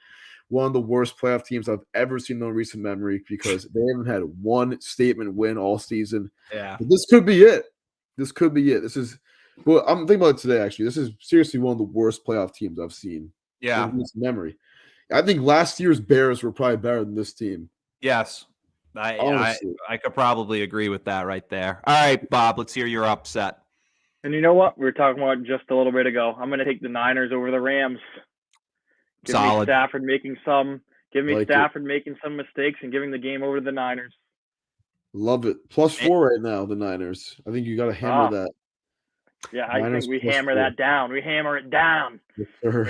One of the worst playoff teams I've ever seen in recent memory because they haven't had one statement win all season. Yeah. But this could be it. This is well, I'm thinking about it today, actually. This is seriously one of the worst playoff teams I've seen in recent memory. I think last year's Bears were probably better than this team. Yes. I could probably agree with that right there. All right, Bob, let's hear your upset. And you know what? We were talking about just a little bit ago. I'm going to take the Niners over the Rams. Give me Stafford making some mistakes and giving the game over to the Niners. Love it. +4 right now, the Niners. I think you got to hammer that. Yeah, I think we hammer that down. We hammer it down. Yes, sir.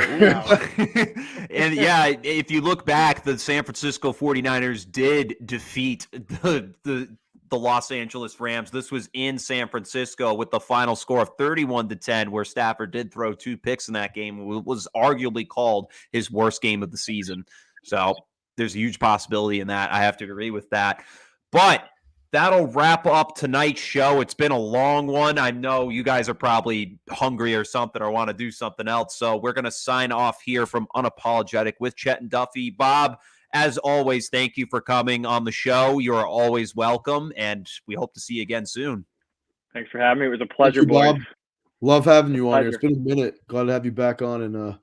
And yeah, if you look back, the San Francisco 49ers did defeat the Los Angeles Rams. This was in San Francisco with the final score of 31-10, where Stafford did throw 2 picks in that game. It was arguably called his worst game of the season. So there's a huge possibility in that. I have to agree with that. But that'll wrap up tonight's show. It's been a long one. I know you guys are probably hungry or something or want to do something else. So we're going to sign off here from Unapologetic with Chet and Duffy. Bob, as always, thank you for coming on the show. You're always welcome, and we hope to see you again soon. Thanks for having me. It was a pleasure, boys. Bob. Love having you on here. It's been a minute. Glad to have you back on and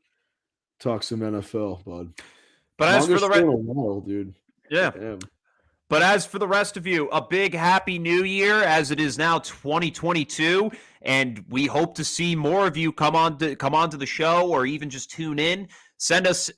talk some NFL, bud. But as for the rest, dude. Yeah. Damn. But as for the rest of you, a big happy new year as it is now 2022, and we hope to see more of you come on to the show or even just tune in. Send us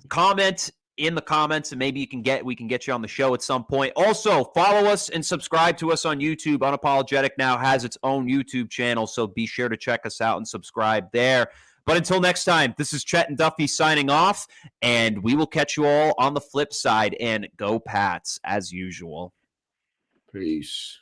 comment in the comments, and maybe we can get you on the show at some point. Also, follow us and subscribe to us on YouTube. Unapologetic now has its own YouTube channel, so be sure to check us out and subscribe there. But until next time, this is Chet and Duffy signing off, and we will catch you all on the flip side. And go Pats, as usual. Peace.